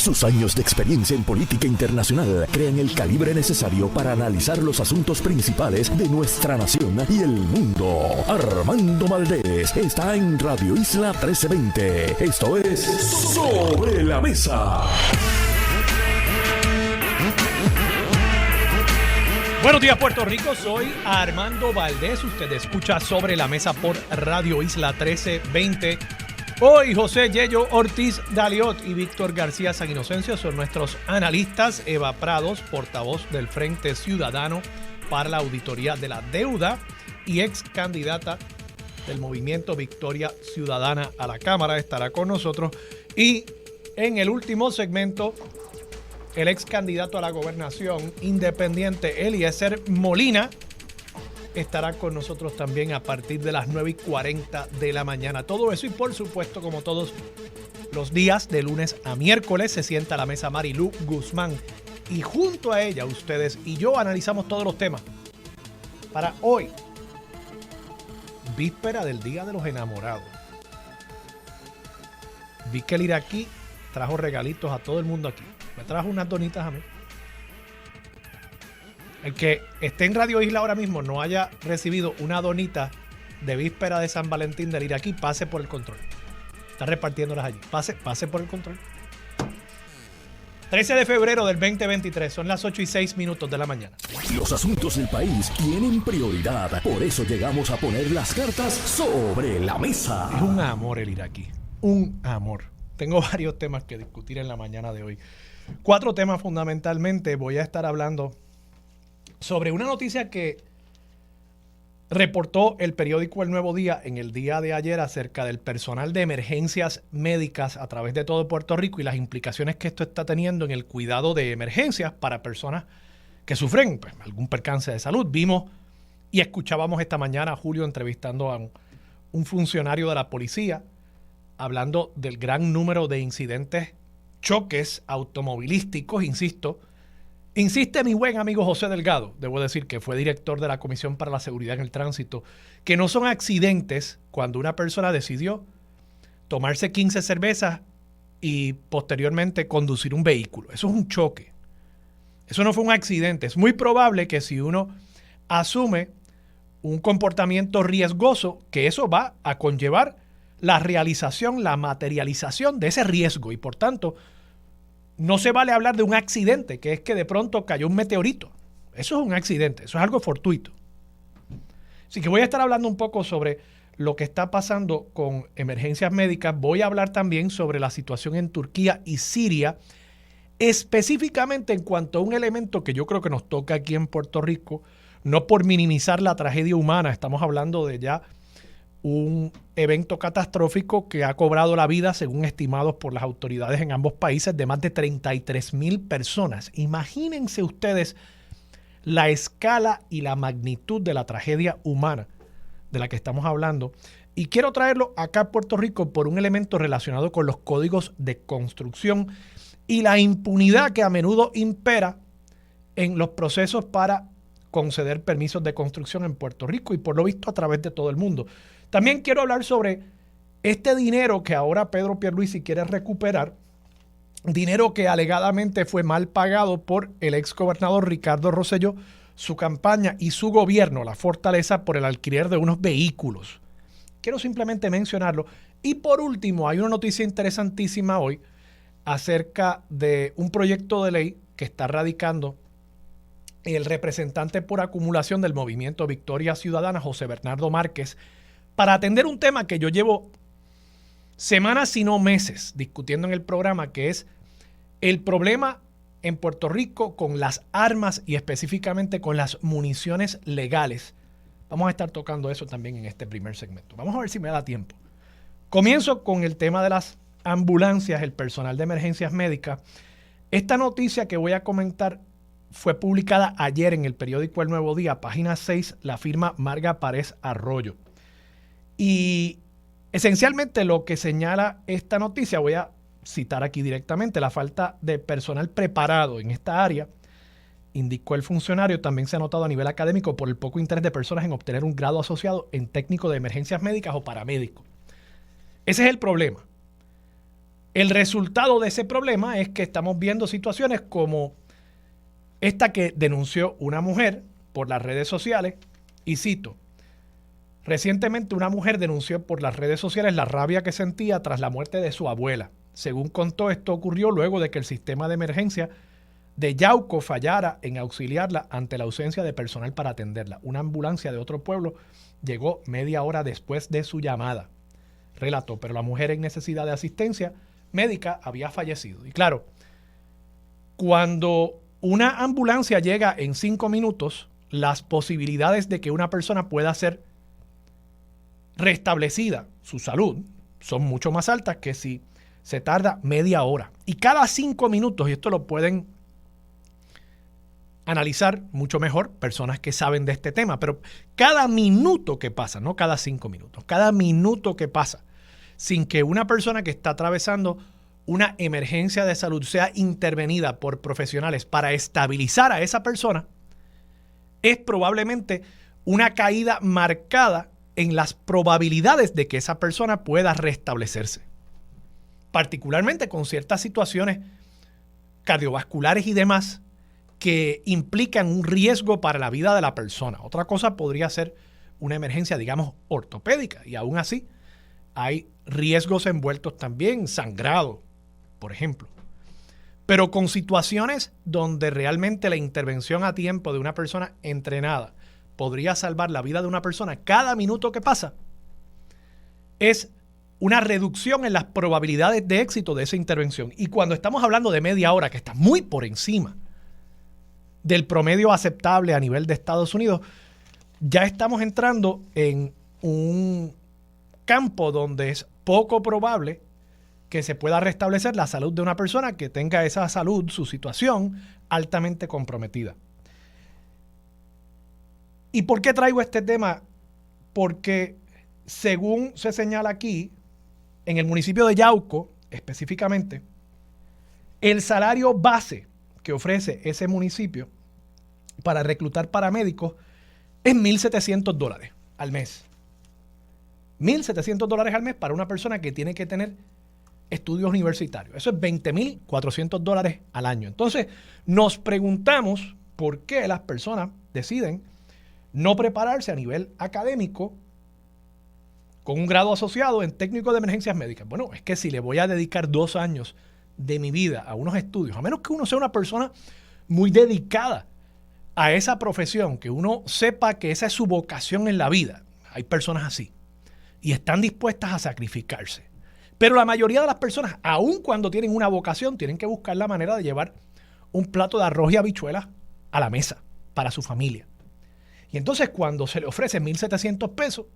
Sus años de experiencia en política internacional crean el calibre necesario para analizar los asuntos principales de nuestra nación y el mundo. Armando Valdés está en Radio Isla 1320. Esto es Sobre la Mesa. Buenos días, Puerto Rico. Soy Armando Valdés. Usted escucha Sobre la Mesa por Radio Isla 1320. Hoy José Yello Ortiz Daliot y Víctor García San Inocencio son nuestros analistas. Eva Prados, portavoz del Frente Ciudadano para la Auditoría de la Deuda y ex candidata del Movimiento Victoria Ciudadana a la Cámara, estará con nosotros. Y en el último segmento, el ex candidato a la gobernación independiente Eliezer Molina estará con nosotros también a partir de las 9:40 de la mañana. Todo eso y por supuesto, como todos los días de lunes a miércoles, se sienta a la mesa Marilú Guzmán y junto a ella ustedes y yo analizamos todos los temas. Para hoy, víspera del Día de los Enamorados, vi que el iraquí trajo regalitos a todo el mundo aquí. Me trajo unas donitas a mí. El que esté en Radio Isla ahora mismo no haya recibido una donita de víspera de San Valentín del iraquí, pase por el control. Está repartiéndolas allí. Pase por el control. 13 de febrero del 2023, son las 8:06 de la mañana. Los asuntos del país tienen prioridad, por eso llegamos a poner las cartas sobre la mesa. Es un amor el iraquí, un amor. Tengo varios temas que discutir en la mañana de hoy. 4 temas fundamentalmente. Voy a estar hablando sobre una noticia que reportó el periódico El Nuevo Día en el día de ayer acerca del personal de emergencias médicas a través de todo Puerto Rico y las implicaciones que esto está teniendo en el cuidado de emergencias para personas que sufren algún percance de salud. Vimos y escuchábamos esta mañana a Julio entrevistando a un funcionario de la policía hablando del gran número de incidentes, choques automovilísticos, Insiste mi buen amigo José Delgado, debo decir que fue director de la Comisión para la Seguridad en el Tránsito, que no son accidentes cuando una persona decidió tomarse 15 cervezas y posteriormente conducir un vehículo. Eso es un choque. Eso no fue un accidente. Es muy probable que si uno asume un comportamiento riesgoso, que eso va a conllevar la realización, la materialización de ese riesgo y por tanto no se vale hablar de un accidente, que es que de pronto cayó un meteorito. Eso es un accidente, eso es algo fortuito. Así que voy a estar hablando un poco sobre lo que está pasando con emergencias médicas. Voy a hablar también sobre la situación en Turquía y Siria, específicamente en cuanto a un elemento que yo creo que nos toca aquí en Puerto Rico, no por minimizar la tragedia humana, estamos hablando de ya un evento catastrófico que ha cobrado la vida, según estimados por las autoridades en ambos países, de más de 33,000 personas. Imagínense ustedes la escala y la magnitud de la tragedia humana de la que estamos hablando. Y quiero traerlo acá a Puerto Rico por un elemento relacionado con los códigos de construcción y la impunidad que a menudo impera en los procesos para conceder permisos de construcción en Puerto Rico y por lo visto a través de todo el mundo. También quiero hablar sobre este dinero que ahora Pedro Pierluisi quiere recuperar, dinero que alegadamente fue mal pagado por el ex gobernador Ricardo Rosselló, su campaña y su gobierno, la Fortaleza, por el alquiler de unos vehículos. Quiero simplemente mencionarlo. Y por último, hay una noticia interesantísima hoy acerca de un proyecto de ley que está radicando el representante por acumulación del Movimiento Victoria Ciudadana, José Bernardo Márquez, para atender un tema que yo llevo semanas, si no meses, discutiendo en el programa, que es el problema en Puerto Rico con las armas y específicamente con las municiones legales. Vamos a estar tocando eso también en este primer segmento. Vamos a ver si me da tiempo. Comienzo con el tema de las ambulancias, el personal de emergencias médicas. Esta noticia que voy a comentar fue publicada ayer en el periódico El Nuevo Día, página 6, la firma Marga Párez Arroyo. Y esencialmente lo que señala esta noticia, voy a citar aquí directamente, la falta de personal preparado en esta área, indicó el funcionario, también se ha notado a nivel académico por el poco interés de personas en obtener un grado asociado en técnico de emergencias médicas o paramédico. Ese es el problema. El resultado de ese problema es que estamos viendo situaciones como esta que denunció una mujer por las redes sociales, y cito: recientemente una mujer denunció por las redes sociales la rabia que sentía tras la muerte de su abuela. Según contó, esto ocurrió luego de que el sistema de emergencia de Yauco fallara en auxiliarla ante la ausencia de personal para atenderla. Una ambulancia de otro pueblo llegó media hora después de su llamada, relató, pero la mujer en necesidad de asistencia médica había fallecido. Y claro, cuando una ambulancia llega en 5 minutos, las posibilidades de que una persona pueda ser restablecida su salud son mucho más altas que si se tarda media hora. Y cada 5 minutos, y esto lo pueden analizar mucho mejor personas que saben de este tema, pero cada minuto que pasa, no cada 5 minutos, cada minuto que pasa sin que una persona que está atravesando una emergencia de salud sea intervenida por profesionales para estabilizar a esa persona, es probablemente una caída marcada en las probabilidades de que esa persona pueda restablecerse. Particularmente con ciertas situaciones cardiovasculares y demás que implican un riesgo para la vida de la persona. Otra cosa podría ser una emergencia, digamos, ortopédica, y aún así hay riesgos envueltos también, sangrado, por ejemplo. Pero con situaciones donde realmente la intervención a tiempo de una persona entrenada podría salvar la vida de una persona, cada minuto que pasa es una reducción en las probabilidades de éxito de esa intervención. Y cuando estamos hablando de media hora, que está muy por encima del promedio aceptable a nivel de Estados Unidos, ya estamos entrando en un campo donde es poco probable que se pueda restablecer la salud de una persona que tenga esa salud, su situación, altamente comprometida. ¿Y por qué traigo este tema? Porque según se señala aquí, en el municipio de Yauco, específicamente, el salario base que ofrece ese municipio para reclutar paramédicos es $1,700 al mes. $1,700 al mes para una persona que tiene que tener estudios universitarios. Eso es $20,400 al año. Entonces, nos preguntamos por qué las personas deciden no prepararse a nivel académico con un grado asociado en técnico de emergencias médicas. Bueno, es que si le voy a dedicar 2 años de mi vida a unos estudios, a menos que uno sea una persona muy dedicada a esa profesión, que uno sepa que esa es su vocación en la vida. Hay personas así y están dispuestas a sacrificarse. Pero la mayoría de las personas, aun cuando tienen una vocación, tienen que buscar la manera de llevar un plato de arroz y habichuelas a la mesa para su familia. Y entonces cuando se le ofrece $1,700,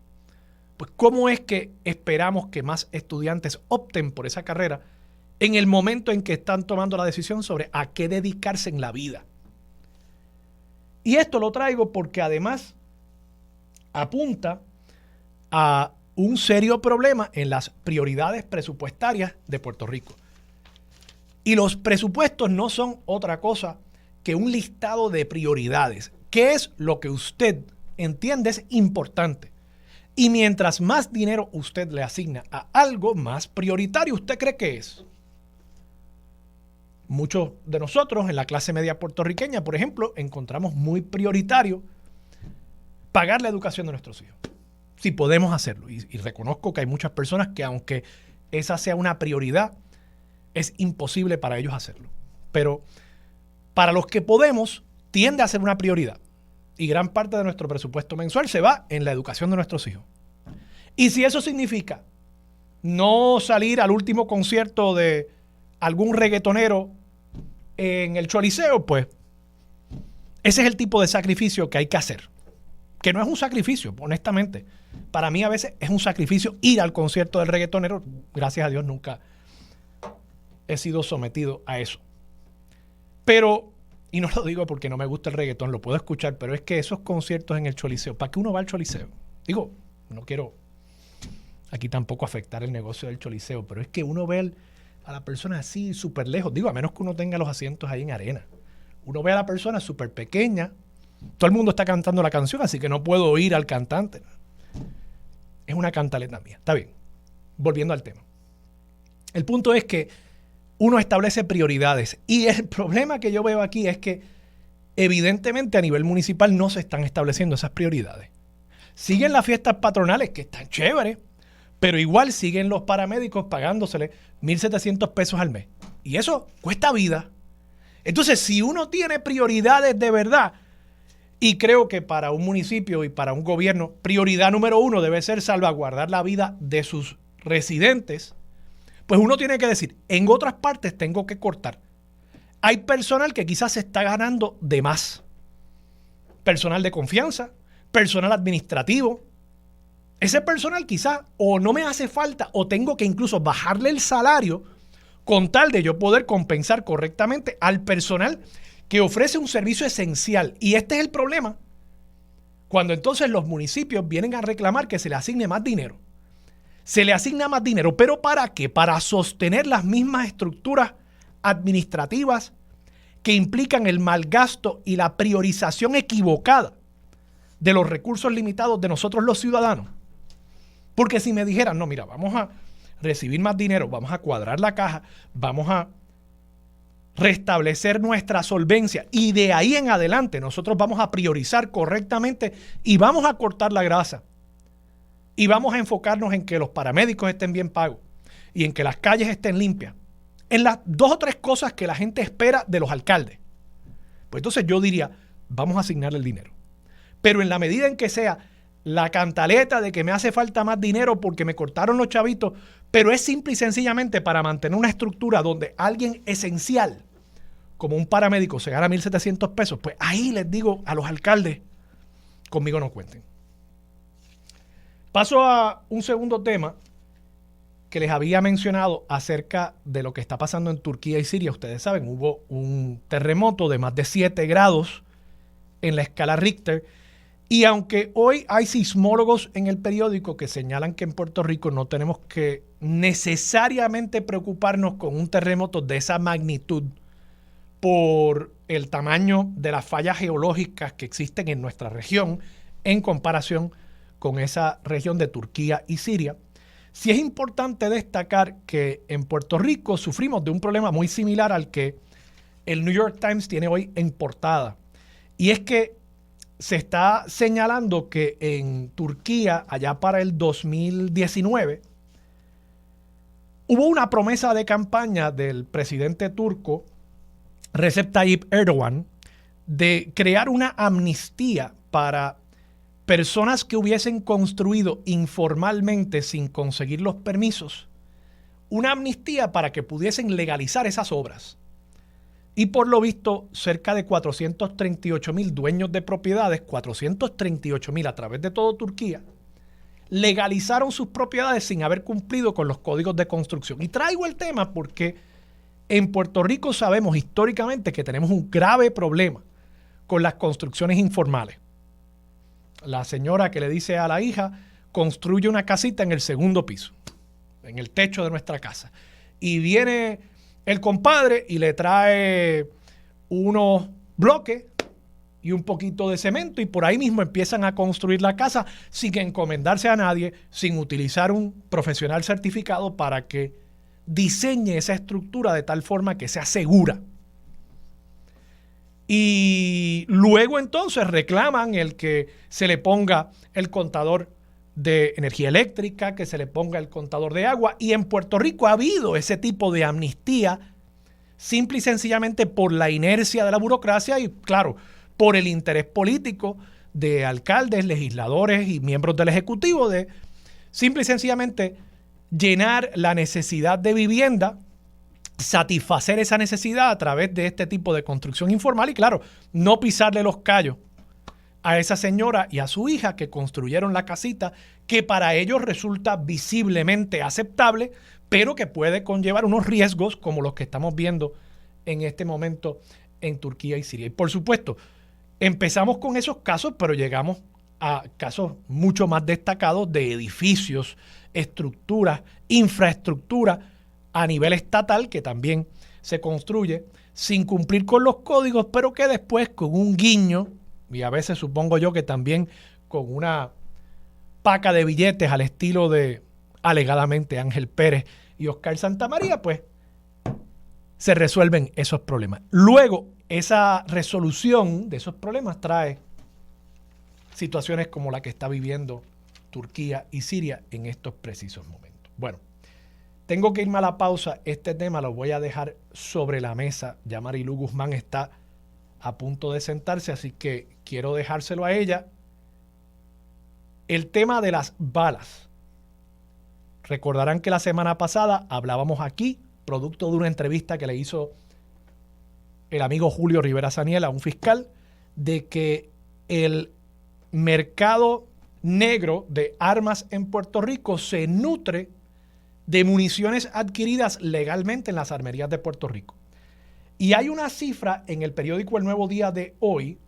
pues ¿cómo es que esperamos que más estudiantes opten por esa carrera en el momento en que están tomando la decisión sobre a qué dedicarse en la vida? Y esto lo traigo porque además apunta a un serio problema en las prioridades presupuestarias de Puerto Rico. Y los presupuestos no son otra cosa que un listado de prioridades. ¿Qué es lo que usted entiende es importante? Y mientras más dinero usted le asigna a algo, más prioritario usted cree que es. Muchos de nosotros en la clase media puertorriqueña, por ejemplo, encontramos muy prioritario pagar la educación de nuestros hijos. Si podemos hacerlo. Y reconozco que hay muchas personas que aunque esa sea una prioridad, es imposible para ellos hacerlo. Pero para los que podemos, tiende a ser una prioridad. Y gran parte de nuestro presupuesto mensual se va en la educación de nuestros hijos. Y si eso significa no salir al último concierto de algún reggaetonero en el Choliseo, pues ese es el tipo de sacrificio que hay que hacer. Que no es un sacrificio, honestamente. Para mí a veces es un sacrificio ir al concierto del reggaetonero. Gracias a Dios nunca he sido sometido a eso. Pero, y no lo digo porque no me gusta el reggaetón, lo puedo escuchar, pero es que esos conciertos en el Choliseo, ¿para qué uno va al Choliseo? Digo, no quiero aquí tampoco afectar el negocio del Choliseo, pero es que uno ve a la persona así súper lejos. Digo, a menos que uno tenga los asientos ahí en arena. Uno ve a la persona súper pequeña. Todo el mundo está cantando la canción, así que no puedo oír al cantante. Es una cantaleta mía. Está bien. Volviendo al tema. El punto es que uno establece prioridades. Y el problema que yo veo aquí es que evidentemente a nivel municipal no se están estableciendo esas prioridades. Siguen las fiestas patronales, que están chéveres, pero igual siguen los paramédicos pagándosele 1,700 pesos al mes. Y eso cuesta vida. Entonces, si uno tiene prioridades de verdad, y creo que para un municipio y para un gobierno, prioridad número uno debe ser salvaguardar la vida de sus residentes, pues uno tiene que decir, en otras partes tengo que cortar. Hay personal que quizás se está ganando de más. Personal de confianza, personal administrativo. Ese personal quizás o no me hace falta o tengo que incluso bajarle el salario con tal de yo poder compensar correctamente al personal que ofrece un servicio esencial. Y este es el problema. Cuando entonces los municipios vienen a reclamar que se le asigne más dinero. Se le asigna más dinero, ¿pero para qué? Para sostener las mismas estructuras administrativas que implican el mal gasto y la priorización equivocada de los recursos limitados de nosotros los ciudadanos. Porque si me dijeran, no, mira, vamos a recibir más dinero, vamos a cuadrar la caja, vamos a restablecer nuestra solvencia y de ahí en adelante nosotros vamos a priorizar correctamente y vamos a cortar la grasa y vamos a enfocarnos en que los paramédicos estén bien pagos y en que las calles estén limpias, en las 2 o 3 cosas que la gente espera de los alcaldes. Pues entonces yo diría, vamos a asignarle el dinero. Pero en la medida en que sea la cantaleta de que me hace falta más dinero porque me cortaron los chavitos, pero es simple y sencillamente para mantener una estructura donde alguien esencial, como un paramédico, se gana 1,700 pesos, pues ahí les digo a los alcaldes, conmigo no cuenten. Paso a un segundo tema que les había mencionado acerca de lo que está pasando en Turquía y Siria. Ustedes saben, hubo un terremoto de más de 7 grados en la escala Richter. Y aunque hoy hay sismólogos en el periódico que señalan que en Puerto Rico no tenemos que necesariamente preocuparnos con un terremoto de esa magnitud por el tamaño de las fallas geológicas que existen en nuestra región en comparación con esa región de Turquía y Siria, sí es importante destacar que en Puerto Rico sufrimos de un problema muy similar al que el New York Times tiene hoy en portada. Y es que se está señalando que en Turquía, allá para el 2019, hubo una promesa de campaña del presidente turco Recep Tayyip Erdogan de crear una amnistía para personas que hubiesen construido informalmente sin conseguir los permisos, una amnistía para que pudiesen legalizar esas obras. Y por lo visto, cerca de 438,000 dueños de propiedades, 438,000 a través de todo Turquía, legalizaron sus propiedades sin haber cumplido con los códigos de construcción. Y traigo el tema porque en Puerto Rico sabemos históricamente que tenemos un grave problema con las construcciones informales. La señora que le dice a la hija, construye una casita en el 2º piso, en el techo de nuestra casa. Y viene el compadre y le trae unos bloques y un poquito de cemento y por ahí mismo empiezan a construir la casa sin encomendarse a nadie, sin utilizar un profesional certificado para que diseñe esa estructura de tal forma que sea segura. Y luego entonces reclaman el que se le ponga el contador de energía eléctrica, que se le ponga el contador de agua. Y en Puerto Rico ha habido ese tipo de amnistía simple y sencillamente por la inercia de la burocracia y, claro, por el interés político de alcaldes, legisladores y miembros del Ejecutivo de simple y sencillamente llenar la necesidad de vivienda, satisfacer esa necesidad a través de este tipo de construcción informal y, claro, no pisarle los callos a esa señora y a su hija que construyeron la casita que para ellos resulta visiblemente aceptable, pero que puede conllevar unos riesgos como los que estamos viendo en este momento en Turquía y Siria. Y por supuesto, empezamos con esos casos, pero llegamos a casos mucho más destacados de edificios, estructuras, infraestructura a nivel estatal que también se construye sin cumplir con los códigos, pero que después con un guiño, y a veces supongo yo que también con una paca de billetes al estilo de alegadamente Ángel Pérez y Oscar Santamaría, pues se resuelven esos problemas. Luego, esa resolución de esos problemas trae situaciones como la que está viviendo Turquía y Siria en estos precisos momentos. Bueno, tengo que irme a la pausa. Este tema lo voy a dejar sobre la mesa. Ya Marilu Guzmán está a punto de sentarse, así que quiero dejárselo a ella. El tema de las balas. Recordarán que la semana pasada hablábamos aquí, producto de una entrevista que le hizo el amigo Julio Rivera Saniel a un fiscal, de que el mercado negro de armas en Puerto Rico se nutre de municiones adquiridas legalmente en las armerías de Puerto Rico. Y hay una cifra en el periódico El Nuevo Día de hoy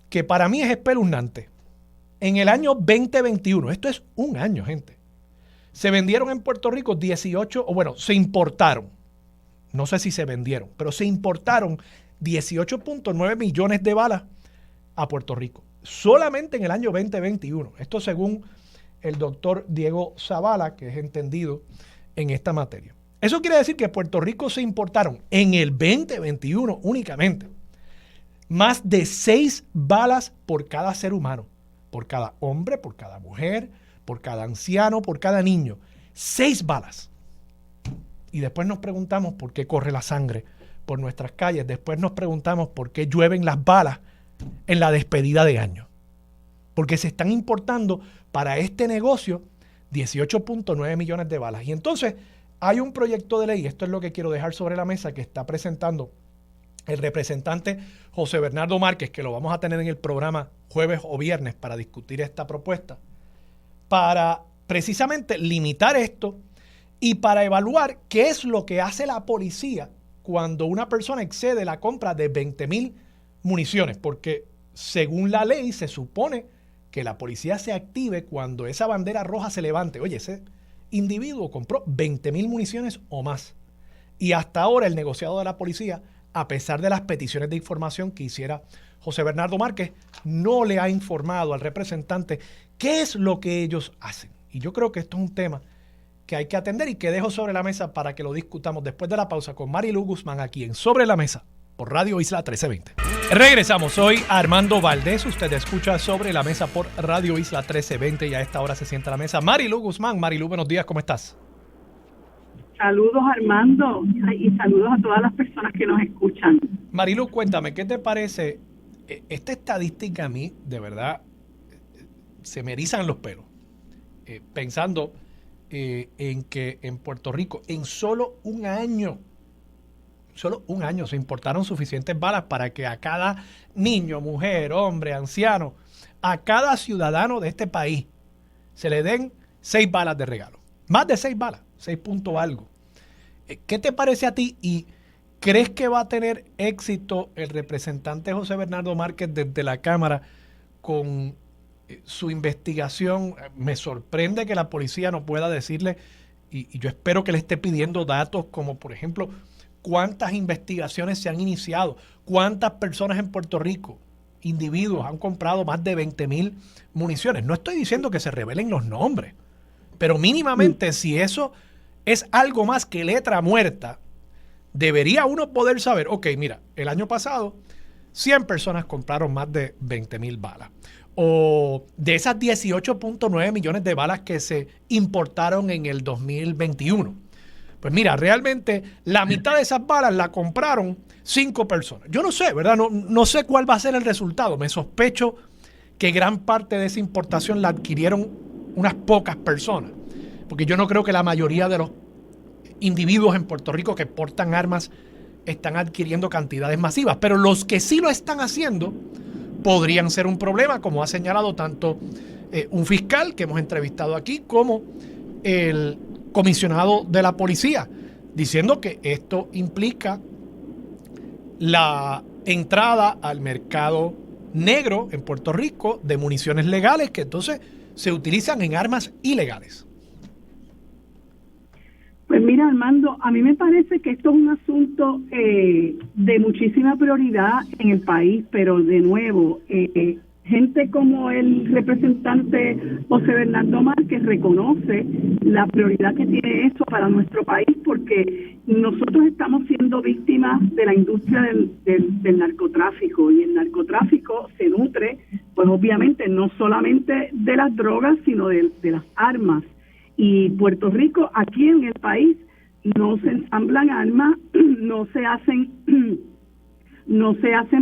que para mí es espeluznante. En el año 2021, esto es un año, gente, se vendieron en Puerto Rico 18, o bueno, se importaron, no sé si se vendieron, pero se importaron 18.9 millones de balas a Puerto Rico, solamente en el año 2021. Esto según el doctor Diego Zavala, que es entendido en esta materia. Eso quiere decir que en Puerto Rico se importaron en el 2021 únicamente más de 6 balas por cada ser humano, por cada hombre, por cada mujer, por cada anciano, por cada niño. 6 balas. Y después nos preguntamos por qué corre la sangre por nuestras calles. Después nos preguntamos por qué llueven las balas en la despedida de año. Porque se están importando para este negocio 18.9 millones de balas. Y entonces hay un proyecto de ley, esto es lo que quiero dejar sobre la mesa, que está presentando el representante José Bernardo Márquez, que lo vamos a tener en el programa jueves o viernes para discutir esta propuesta, para precisamente limitar esto y para evaluar qué es lo que hace la policía cuando una persona excede la compra de 20,000 municiones, porque según la ley se supone que la policía se active cuando esa bandera roja se levante. Oye, ese individuo compró 20,000 municiones o más. Y hasta ahora el negociado de la policía, a pesar de las peticiones de información que hiciera José Bernardo Márquez, no le ha informado al representante qué es lo que ellos hacen. Y yo creo que esto es un tema que hay que atender y que dejo sobre la mesa para que lo discutamos después de la pausa con Marilu Guzmán aquí en Sobre la Mesa por Radio Isla 1320. Regresamos, soy Armando Valdés, usted escucha Sobre la Mesa por Radio Isla 1320 y a esta hora se sienta a la mesa Marilu Guzmán. Marilu, buenos días, ¿cómo estás? Saludos, Armando, y saludos a todas las personas que nos escuchan. Marilu, cuéntame, ¿qué te parece? Esta estadística a mí, de verdad, se me erizan los pelos, pensando en que en Puerto Rico, en solo un año se importaron suficientes balas para que a cada niño, mujer, hombre, anciano, a cada ciudadano de este país se le den 6 balas de regalo. Más de 6 balas, 6 punto algo. ¿Qué te parece a ti y crees que va a tener éxito el representante José Bernardo Márquez desde la Cámara con su investigación? Me sorprende que la policía no pueda decirle, y yo espero que le esté pidiendo datos como, por ejemplo, cuántas investigaciones se han iniciado, cuántas personas en Puerto Rico, individuos, han comprado más de 20,000 municiones. No estoy diciendo que se revelen los nombres, pero mínimamente si eso es algo más que letra muerta, debería uno poder saber, ok, mira, el año pasado 100 personas compraron más de 20,000 balas. O de esas 18.9 millones de balas que se importaron en el 2021. Pues mira, realmente la mitad de esas balas la compraron 5 personas. Yo no sé, ¿verdad? No sé cuál va a ser el resultado. Me sospecho que gran parte de esa importación la adquirieron unas pocas personas. Porque yo no creo que la mayoría de los individuos en Puerto Rico que portan armas están adquiriendo cantidades masivas. Pero los que sí lo están haciendo podrían ser un problema, como ha señalado tanto un fiscal que hemos entrevistado aquí como el comisionado de la policía, diciendo que esto implica la entrada al mercado negro en Puerto Rico de municiones legales que entonces se utilizan en armas ilegales. Pues mira, Armando, a mí me parece que esto es un asunto de muchísima prioridad en el país, pero de nuevo, gente como el representante José Bernardo Márquez reconoce la prioridad que tiene eso para nuestro país, porque nosotros estamos siendo víctimas de la industria del narcotráfico, y el narcotráfico se nutre, pues obviamente no solamente de las drogas, sino de las armas. Y Puerto Rico, aquí en el país, no se ensamblan armas, no se hacen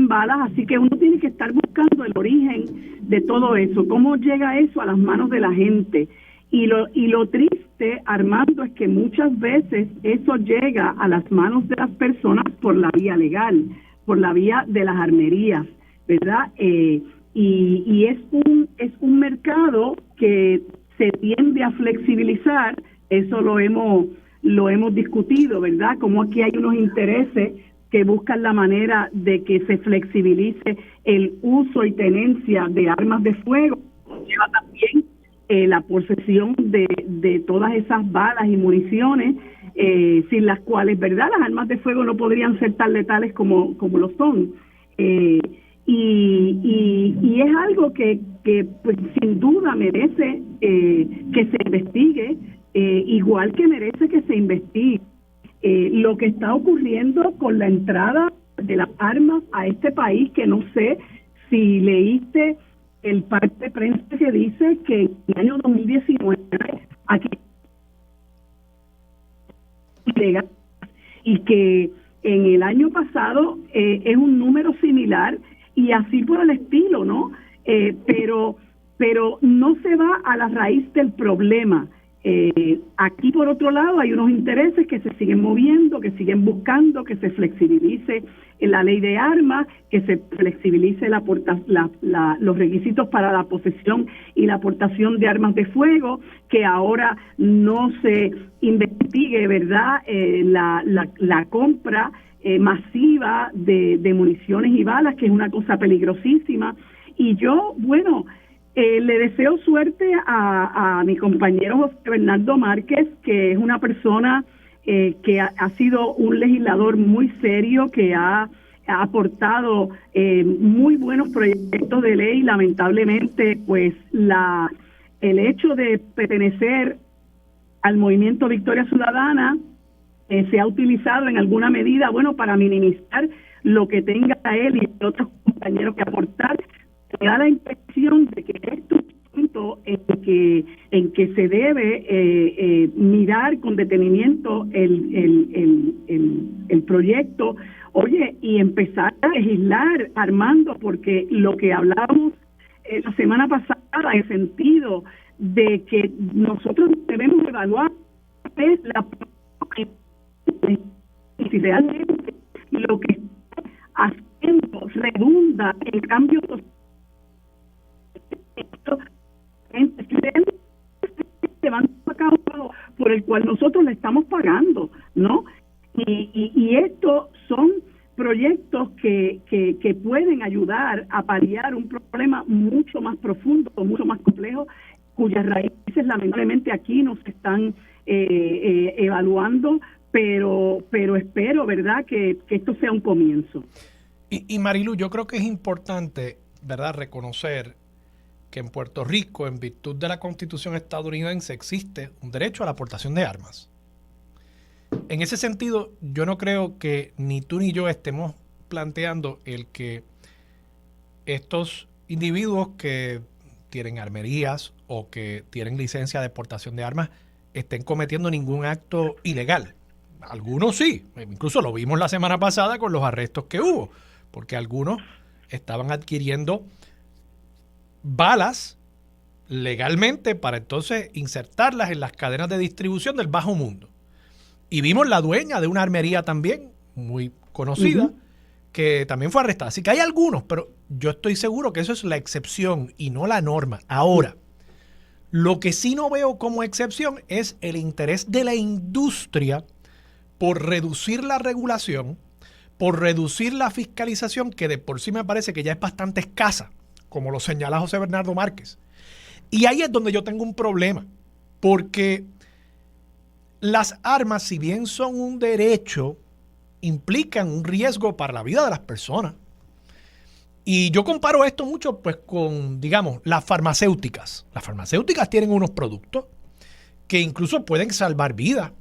balas, así que uno tiene que estar buscando el origen de todo eso, cómo llega eso a las manos de la gente. Y lo triste, Armando, es que muchas veces eso llega a las manos de las personas por la vía legal, por la vía de las armerías, ¿verdad? Y es un mercado que se tiende a flexibilizar, eso lo hemos discutido, ¿verdad? Como aquí hay unos intereses que buscan la manera de que se flexibilice el uso y tenencia de armas de fuego, lleva también la posesión de todas esas balas y municiones, sin las cuales, ¿verdad?, las armas de fuego no podrían ser tan letales como lo son. Y es algo que pues sin duda merece que se investigue, igual que merece que se investigue lo que está ocurriendo con la entrada de las armas a este país, que no sé si leíste el parte de prensa que dice que en el año 2019 aquí y que en el año pasado es un número similar y así por el estilo, ¿no? Pero no se va a la raíz del problema. Aquí, por otro lado, hay unos intereses que se siguen moviendo, que siguen buscando que se flexibilice la ley de armas, que se flexibilice los requisitos para la posesión y la aportación de armas de fuego, que ahora no se investigue, ¿verdad?, la compra masiva de municiones y balas, que es una cosa peligrosísima. Y yo, bueno, le deseo suerte a mi compañero José Bernardo Márquez, que es una persona que ha sido un legislador muy serio, que ha aportado muy buenos proyectos de ley. Lamentablemente, pues el hecho de pertenecer al movimiento Victoria Ciudadana se ha utilizado en alguna medida, bueno, para minimizar lo que tenga él y otros compañeros que aportar. Me da la impresión de que este es un punto en que se debe mirar con detenimiento el proyecto, oye, y empezar a legislar, Armando, porque lo que hablábamos la semana pasada, en el sentido de que nosotros debemos evaluar si realmente lo que está haciendo redunda en cambio por el cual nosotros le estamos pagando, ¿no? Y estos son proyectos que pueden ayudar a paliar un problema mucho más profundo, mucho más complejo, cuyas raíces lamentablemente aquí no se están evaluando, pero espero, ¿verdad?, que esto sea un comienzo. Y Marilu, yo creo que es importante, ¿verdad?, reconocer que en Puerto Rico, en virtud de la Constitución estadounidense, existe un derecho a la aportación de armas. En ese sentido, yo no creo que ni tú ni yo estemos planteando el que estos individuos que tienen armerías o que tienen licencia de exportación de armas estén cometiendo ningún acto ilegal. Algunos sí, incluso lo vimos la semana pasada con los arrestos que hubo, porque algunos estaban adquiriendo balas legalmente para entonces insertarlas en las cadenas de distribución del bajo mundo. Y vimos la dueña de una armería también, muy conocida, que también fue arrestada. Así que hay algunos, pero yo estoy seguro que eso es la excepción y no la norma. Ahora, lo que sí no veo como excepción es el interés de la industria por reducir la regulación, por reducir la fiscalización, que de por sí me parece que ya es bastante escasa, como lo señala José Bernardo Márquez. Y ahí es donde yo tengo un problema, porque las armas, si bien son un derecho, implican un riesgo para la vida de las personas. Y yo comparo esto mucho pues con, digamos, las farmacéuticas. Las farmacéuticas tienen unos productos que incluso pueden salvar vidas,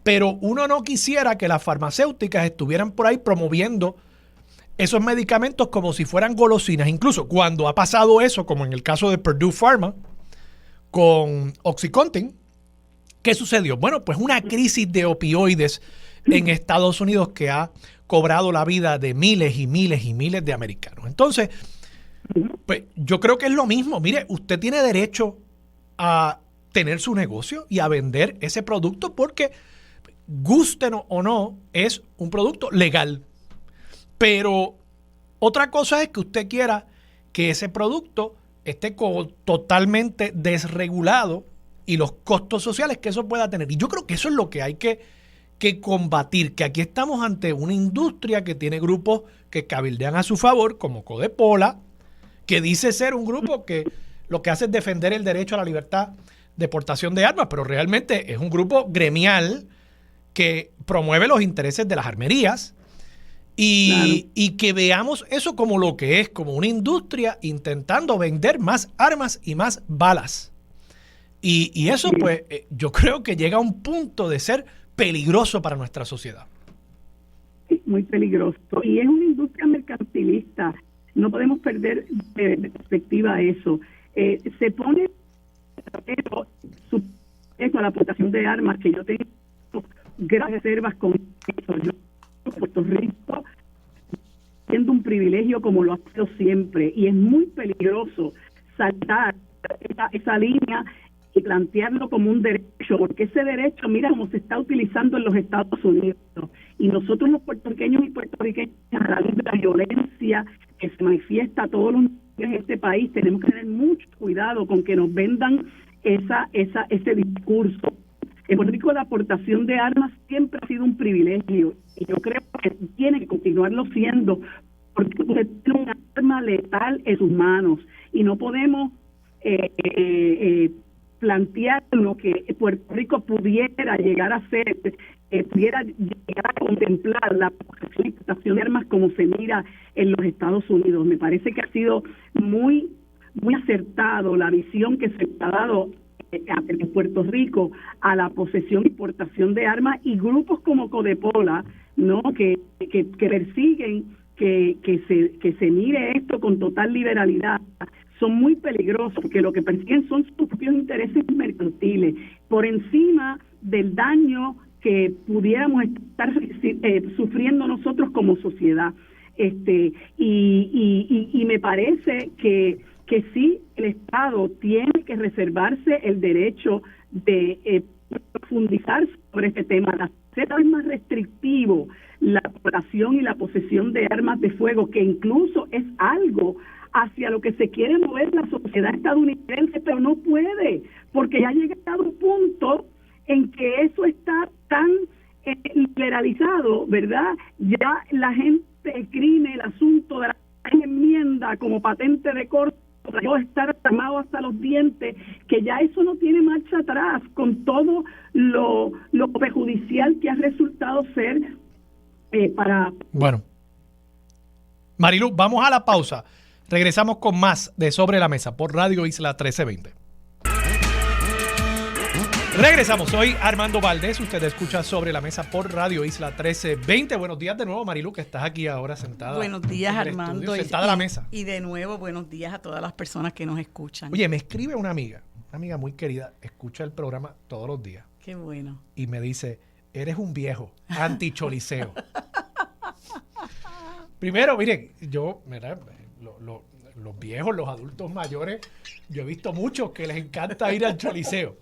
pero uno no quisiera que las farmacéuticas estuvieran por ahí promoviendo esos medicamentos como si fueran golosinas. Incluso cuando ha pasado eso, como en el caso de Purdue Pharma, con OxyContin, ¿qué sucedió? Bueno, pues una crisis de opioides en Estados Unidos que ha cobrado la vida de miles y miles y miles de americanos. Entonces, pues yo creo que es lo mismo. Mire, usted tiene derecho a tener su negocio y a vender ese producto porque, gusten o no, es un producto legal. Pero otra cosa es que usted quiera que ese producto esté totalmente desregulado y los costos sociales que eso pueda tener. Y yo creo que eso es lo que hay que combatir, que aquí estamos ante una industria que tiene grupos que cabildean a su favor, como Codepola, que dice ser un grupo que lo que hace es defender el derecho a la libertad de portación de armas, pero realmente es un grupo gremial que promueve los intereses de las armerías y que veamos eso como lo que es, como una industria intentando vender más armas y más balas. Y eso, pues, yo creo que llega a un punto de ser peligroso para nuestra sociedad. Sí, muy peligroso. Y es una industria mercantilista. No podemos perder de perspectiva eso. Se pone a la aportación de armas, que yo tengo grandes reservas con eso. Yo Puerto Rico siendo un privilegio como lo ha sido siempre, y es muy peligroso saltar esa línea y plantearlo como un derecho, porque ese derecho, mira cómo se está utilizando en los Estados Unidos, y nosotros los puertorriqueños y puertorriqueñas, a raíz de la violencia que se manifiesta a todos los niveles en este país, tenemos que tener mucho cuidado con que nos vendan ese discurso. En Puerto Rico la aportación de armas siempre ha sido un privilegio, y yo creo que tiene que continuarlo siendo, porque usted tiene un arma letal en sus manos, y no podemos plantear lo que Puerto Rico pudiera llegar a ser, pudiera llegar a contemplar la posesión y exportación de armas como se mira en los Estados Unidos. Me parece que ha sido muy acertado la visión que se ha dado en Puerto Rico a la posesión y exportación de armas, y grupos como Codepola, ¿no?, que persiguen que se mire esto con total liberalidad, son muy peligrosos, porque lo que persiguen son sus propios intereses mercantiles, por encima del daño que pudiéramos estar sufriendo nosotros como sociedad. Y me parece que sí, el Estado tiene que reservarse el derecho de profundizar sobre este tema, de hacer cada vez más restrictivo la aportación y la posesión de armas de fuego, que incluso es algo hacia lo que se quiere mover la sociedad estadounidense, pero no puede, porque ya ha llegado un punto en que eso está tan liberalizado, ¿verdad? Ya la gente esgrime el asunto de la enmienda como patente de corte, para estar armado hasta los dientes, que ya eso no tiene marcha atrás, con todo lo perjudicial que ha resultado ser para... Bueno, Marilu, vamos a la pausa. Regresamos con más de Sobre la Mesa por Radio Isla 1320. Regresamos, soy Armando Valdés, usted escucha Sobre la Mesa por Radio Isla 1320. Buenos días de nuevo, Marilu, que estás aquí ahora sentada. Buenos días, Armando. Estudio, sentada a la mesa. Y de nuevo, buenos días a todas las personas que nos escuchan. Oye, me escribe una amiga muy querida, escucha el programa todos los días. Qué bueno. Y me dice, eres un viejo, anticholiseo. Primero, miren, yo, ¿verdad? Los viejos, los adultos mayores, yo he visto muchos que les encanta ir al choliseo.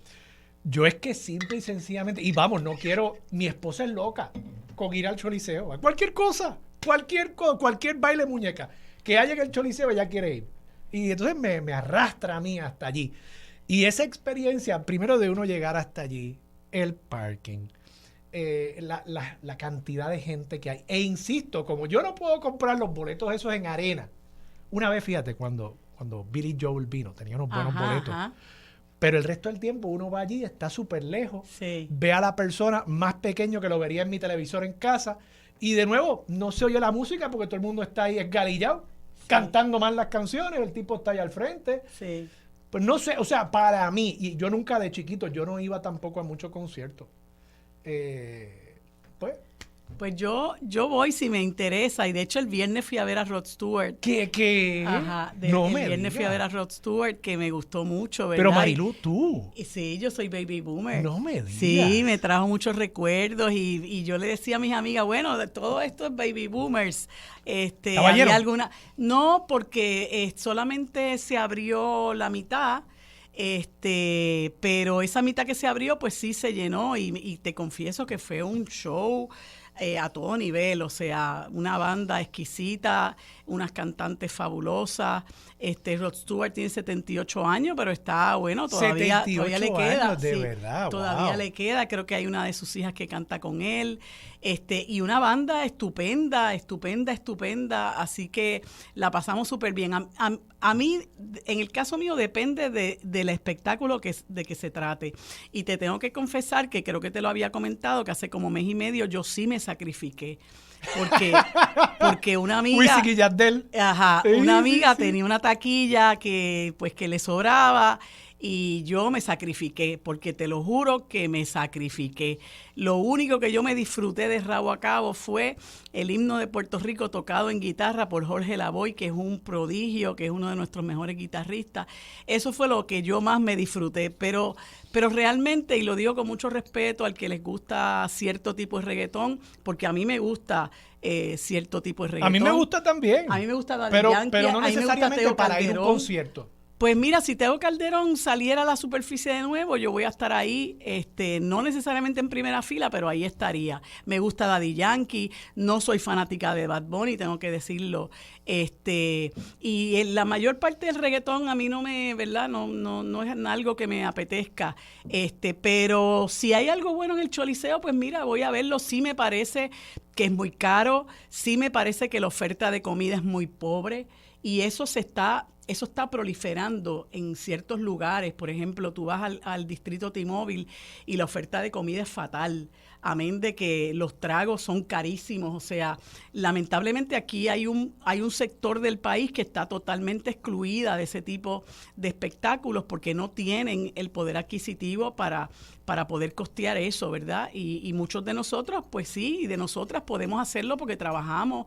Yo es que simple y sencillamente, y vamos, no quiero, mi esposa es loca con ir al choliseo, a cualquier cosa, cualquier baile muñeca que haya en el choliseo, ella quiere ir. Y entonces me arrastra a mí hasta allí. Y esa experiencia, primero de uno llegar hasta allí, el parking, la cantidad de gente que hay. E insisto, como yo no puedo comprar los boletos esos en arena, una vez, fíjate, cuando Billy Joel vino, tenía unos buenos boletos. Ajá. Pero el resto del tiempo uno va allí, está súper lejos, sí, ve a la persona más pequeño que lo vería en mi televisor en casa, y de nuevo, no se oye la música porque todo el mundo está ahí esgalillado. cantando mal las canciones, el tipo está ahí al frente. Sí. Pues no sé, o sea, para mí, y yo nunca de chiquito, yo no iba tampoco a muchos conciertos. Pues, Pues yo voy si me interesa, y de hecho el viernes fui a ver a Rod Stewart. ¿Qué? Ajá, No el me viernes fui a digas. ver a Rod Stewart, que me gustó mucho, ¿verdad? Pero Marilu, tú. Y sí, yo soy baby boomer. No me digas. Sí, me trajo muchos recuerdos y yo le decía a mis amigas, bueno, de todo esto es baby boomers. ¿Estaba había lleno? alguna. No, porque solamente se abrió la mitad. Pero esa mitad que se abrió, pues sí se llenó y te confieso que fue un show a todo nivel, o sea, una banda exquisita, unas cantantes fabulosas. Rod Stewart tiene 78 años, pero está bueno, todavía le queda. Años, de sí, verdad, todavía wow. le queda, creo que hay una de sus hijas que canta con él. Y una banda estupenda, así que la pasamos súper bien. A mí, en el caso mío, depende del espectáculo de que se trate. Y te tengo que confesar que creo que te lo había comentado, que hace como mes y medio yo sí me sacrifiqué. Porque una amiga... Wisin y Yandel. Ajá, Sí, una amiga sí. tenía una taquilla que le sobraba y yo me sacrifiqué, porque te lo juro que me sacrifiqué. Lo único que yo me disfruté de rabo a cabo fue el himno de Puerto Rico tocado en guitarra por Jorge Lavoy, que es un prodigio, que es uno de nuestros mejores guitarristas. Eso fue lo que yo más me disfruté, pero realmente, y lo digo con mucho respeto al que les gusta cierto tipo de reggaetón, porque a mí me gusta cierto tipo de reggaetón. A mí me gusta también. A mí me gusta Daddy pero Yankee, no a mí me gusta necesariamente Teo para ir a un Calderón. concierto. Pues mira, si Teo Calderón saliera a la superficie de nuevo, yo voy a estar ahí, no necesariamente en primera fila, pero ahí estaría. Me gusta Daddy Yankee, no soy fanática de Bad Bunny, tengo que decirlo. Y en la mayor parte del reggaetón a mí no me, ¿verdad? No es algo que me apetezca. Pero si hay algo bueno en el Choliseo, pues mira, voy a verlo. Sí me parece que es muy caro, sí me parece que la oferta de comida es muy pobre, y eso está proliferando en ciertos lugares. Por ejemplo, tú vas al distrito T-Mobile y la oferta de comida es fatal, amén de que los tragos son carísimos. O sea, lamentablemente aquí hay un sector del país que está totalmente excluida de ese tipo de espectáculos porque no tienen el poder adquisitivo para poder costear eso, ¿verdad? Y muchos de nosotros, pues sí, y de nosotras podemos hacerlo porque trabajamos,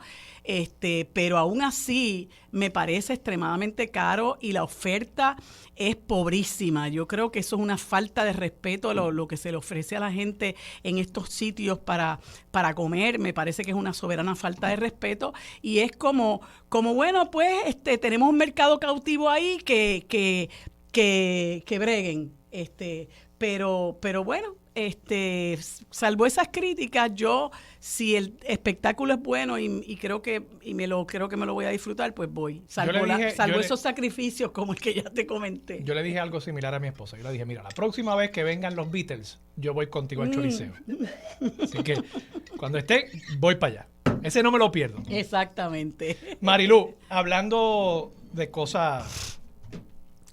pero aún así me parece extremadamente caro y la oferta es pobrísima. Yo creo que eso es una falta de respeto a lo que se le ofrece a la gente en estos sitios para comer. Me parece que es una soberana falta de respeto, y es como bueno, pues tenemos un mercado cautivo ahí que breguen. Pero bueno, salvo esas críticas, yo, si el espectáculo es bueno y creo que me lo voy a disfrutar, pues voy. Salvo esos sacrificios como el que ya te comenté. Yo le dije algo similar a mi esposa. Yo le dije, mira, la próxima vez que vengan los Beatles, yo voy contigo al Choliseo. Así que cuando esté, voy para allá. Ese no me lo pierdo. Exactamente. Marilu, hablando de cosas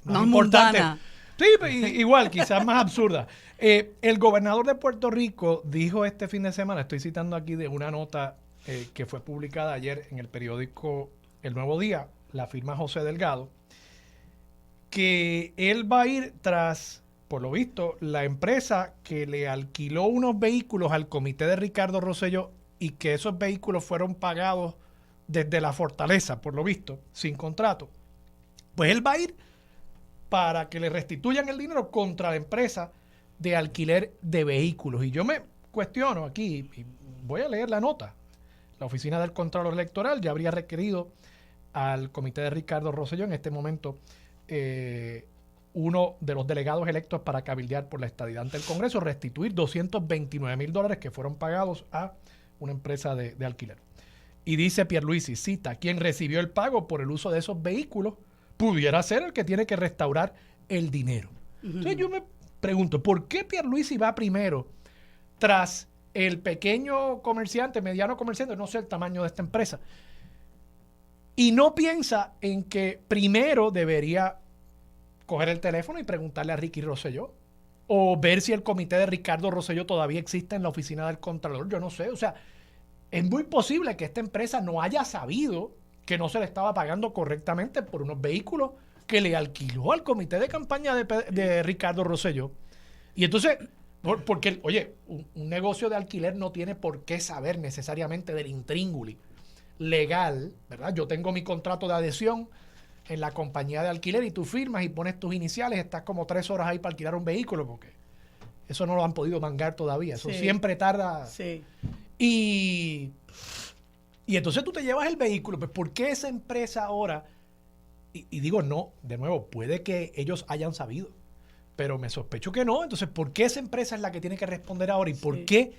más mundanas. Sí, igual, quizás más absurda. El gobernador de Puerto Rico dijo este fin de semana, estoy citando aquí de una nota que fue publicada ayer en el periódico El Nuevo Día, la firma José Delgado, que él va a ir tras, por lo visto, la empresa que le alquiló unos vehículos al comité de Ricardo Rosselló, y que esos vehículos fueron pagados desde la fortaleza, por lo visto, sin contrato. Pues él va a ir para que le restituyan el dinero contra la empresa de alquiler de vehículos. Y yo me cuestiono aquí, y voy a leer la nota. La Oficina del Contralor Electoral ya habría requerido al comité de Ricardo Rosselló, en este momento uno de los delegados electos para cabildear por la estadidad ante el Congreso, restituir $229,000 que fueron pagados a una empresa de alquiler. Y dice Pierluisi, cita, quien recibió el pago por el uso de esos vehículos pudiera ser el que tiene que restaurar el dinero. Entonces yo me pregunto, ¿por qué Pierluisi va primero tras el pequeño comerciante, mediano comerciante, no sé el tamaño de esta empresa, y no piensa en que primero debería coger el teléfono y preguntarle a Ricky Rosselló, o ver si el comité de Ricardo Rosselló todavía existe en la oficina del Contralor? Yo no sé, o sea, es muy posible que esta empresa no haya sabido que no se le estaba pagando correctamente por unos vehículos que le alquiló al comité de campaña de Ricardo Rosselló. Y entonces, porque, oye, un negocio de alquiler no tiene por qué saber necesariamente del intríngulis legal, ¿verdad? Yo tengo mi contrato de adhesión en la compañía de alquiler y tú firmas y pones tus iniciales, estás como 3 horas ahí para alquilar un vehículo, porque eso no lo han podido mangar todavía, eso siempre tarda. Sí. Y entonces tú te llevas el vehículo, pues ¿por qué esa empresa ahora? Y digo, no, de nuevo, puede que ellos hayan sabido, pero me sospecho que no. Entonces, ¿por qué esa empresa es la que tiene que responder ahora? ¿Y por qué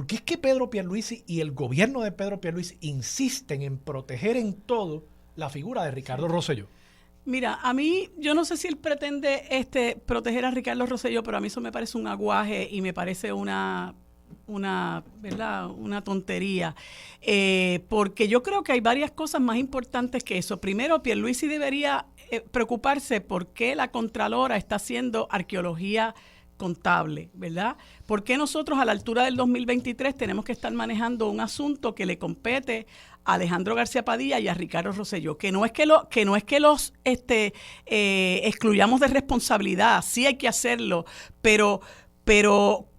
es que Pedro Pierluisi y el gobierno de Pedro Pierluisi insisten en proteger en todo la figura de Ricardo Rosselló? Mira, a mí, yo no sé si él pretende proteger a Ricardo Rosselló, pero a mí eso me parece un aguaje y me parece una ¿verdad? Una tontería, porque yo creo que hay varias cosas más importantes que eso. Primero, Pierluisi debería preocuparse por qué la Contralora está haciendo arqueología contable, ¿verdad? ¿Por qué nosotros a la altura del 2023 tenemos que estar manejando un asunto que le compete a Alejandro García Padilla y a Ricardo Rosselló? Que no es que los excluyamos de responsabilidad, sí hay que hacerlo, pero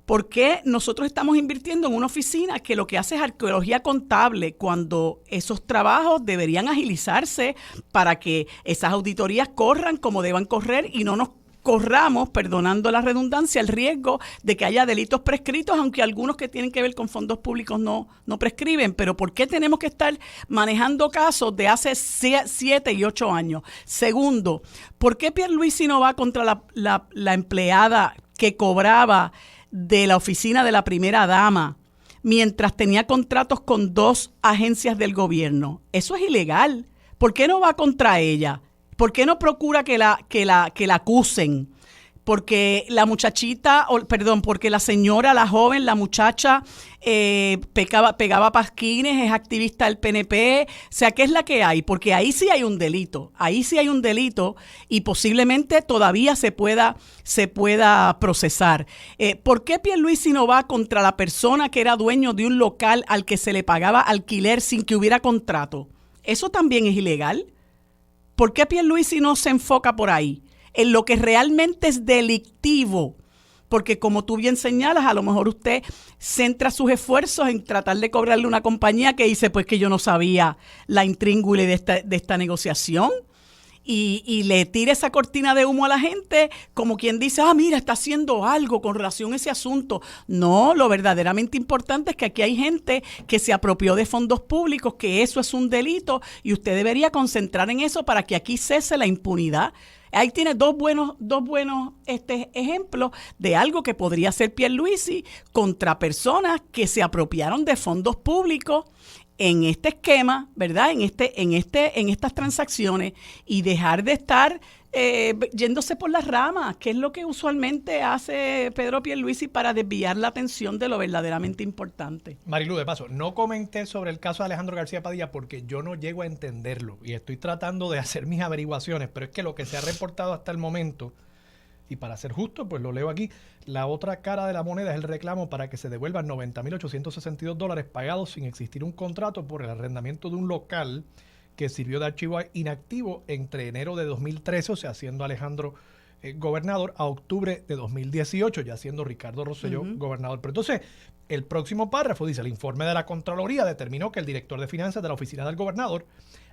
¿por qué nosotros estamos invirtiendo en una oficina que lo que hace es arqueología contable cuando esos trabajos deberían agilizarse para que esas auditorías corran como deban correr y no nos corramos, perdonando la redundancia, el riesgo de que haya delitos prescritos, aunque algunos que tienen que ver con fondos públicos no prescriben? Pero ¿por qué tenemos que estar manejando casos de hace 7 y 8 años? Segundo, ¿por qué Pierluisi no va contra la empleada que cobraba de la oficina de la primera dama mientras tenía contratos con 2 agencias del gobierno? Eso es ilegal. ¿Por qué no va contra ella? ¿Por qué no procura que la acusen? Porque la muchachita, porque la señora, la joven, la muchacha pegaba pasquines, es activista del PNP. O sea, ¿qué es la que hay? Porque ahí sí hay un delito. Ahí sí hay un delito y posiblemente todavía se pueda procesar. ¿Por qué Pierluisi no va contra la persona que era dueño de un local al que se le pagaba alquiler sin que hubiera contrato? Eso también es ilegal. ¿Por qué Pierluisi no se enfoca por ahí, en lo que realmente es delictivo? Porque como tú bien señalas, a lo mejor usted centra sus esfuerzos en tratar de cobrarle a una compañía que dice, pues que yo no sabía la intríngulis de esta negociación. Y le tira esa cortina de humo a la gente como quien dice, mira, está haciendo algo con relación a ese asunto. No, lo verdaderamente importante es que aquí hay gente que se apropió de fondos públicos, que eso es un delito y usted debería concentrar en eso para que aquí cese la impunidad. Ahí tiene dos buenos ejemplos de algo que podría ser Pierluisi contra personas que se apropiaron de fondos públicos en este esquema, ¿verdad? En estas transacciones, y dejar de estar yéndose por las ramas, que es lo que usualmente hace Pedro Pierluisi para desviar la atención de lo verdaderamente importante. Marilu, de paso, no comenté sobre el caso de Alejandro García Padilla porque yo no llego a entenderlo y estoy tratando de hacer mis averiguaciones, pero es que lo que se ha reportado hasta el momento, y para ser justo, pues lo leo aquí, la otra cara de la moneda es el reclamo para que se devuelvan $90,862 pagados sin existir un contrato por el arrendamiento de un local que sirvió de archivo inactivo entre enero de 2013, o sea, siendo Alejandro gobernador, a octubre de 2018, ya siendo Ricardo Rosselló gobernador. Pero entonces, el próximo párrafo dice, el informe de la Contraloría determinó que el director de finanzas de la oficina del gobernador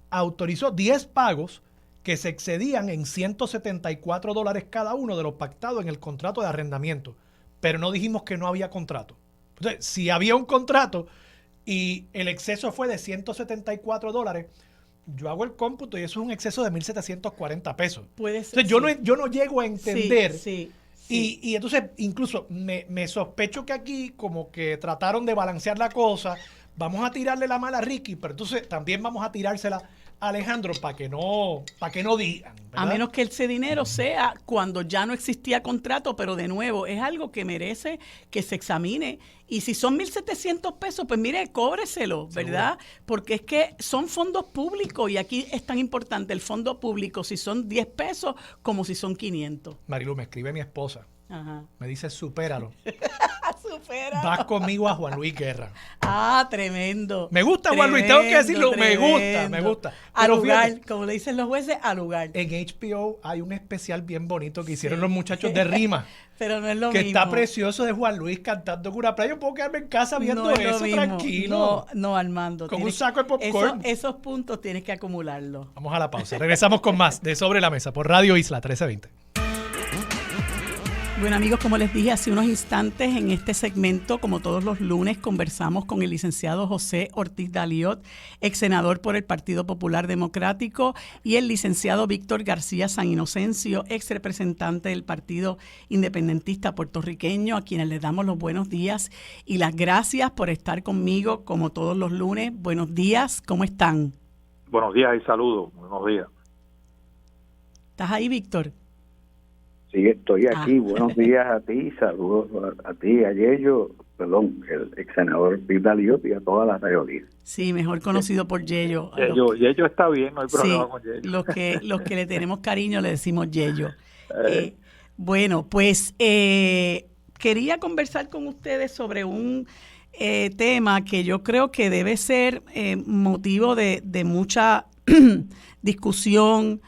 autorizó 10 pagos que se excedían en $174 cada uno de los pactados en el contrato de arrendamiento. Pero no dijimos que no había contrato. Entonces, si había un contrato y el exceso fue de $174, yo hago el cómputo y eso es un exceso de $1,740. Puede ser. Entonces, yo no llego a entender. Sí. Y entonces, incluso me sospecho que aquí como que trataron de balancear la cosa. Vamos a tirarle la mala a Ricky, pero entonces también vamos a tirársela a Alejandro para que no digan, ¿verdad? A menos que ese dinero sea cuando ya no existía contrato, pero de nuevo, es algo que merece que se examine. Y si son $1,700, pues mire, cóbreselo, ¿verdad? Seguro. Porque es que son fondos públicos y aquí es tan importante el fondo público si son $10 como si son 500. Marilu, me escribe mi esposa. Ajá. Me dice, supéralo. vas conmigo a Juan Luis Guerra. Ah, tremendo. Me gusta Juan Luis, tengo que decirlo, me gusta. Al Pero lugar, fíjate, como le dicen los jueces, al lugar. en HBO hay un especial bien bonito que hicieron los muchachos de Rima. Pero no es lo que mismo. está precioso de Juan Luis cantando con una playa. Yo puedo quedarme en casa viendo No es lo eso mismo. tranquilo. No, Armando. Con un saco de popcorn. Esos puntos tienes que acumularlos. Vamos a la pausa. Regresamos con más de Sobre la Mesa por Radio Isla 1320. Bueno, amigos, como les dije hace unos instantes, en este segmento, como todos los lunes, conversamos con el licenciado José Ortiz Daliot, ex senador por el Partido Popular Democrático, y el licenciado Víctor García San Inocencio, ex representante del Partido Independentista Puertorriqueño, a quienes les damos los buenos días y las gracias por estar conmigo como todos los lunes. Buenos días, ¿cómo están? Buenos días y saludos. Buenos días. ¿Estás ahí, Víctor? Sí, estoy aquí. Buenos días a ti, saludos a ti, a Yello, el ex senador Daliot y a toda la mayoría. Sí, mejor conocido por Yello. Yello está bien, no hay problema con Yello. Los que le tenemos cariño le decimos Yello. Bueno, pues quería conversar con ustedes sobre un tema que yo creo que debe ser motivo de mucha discusión,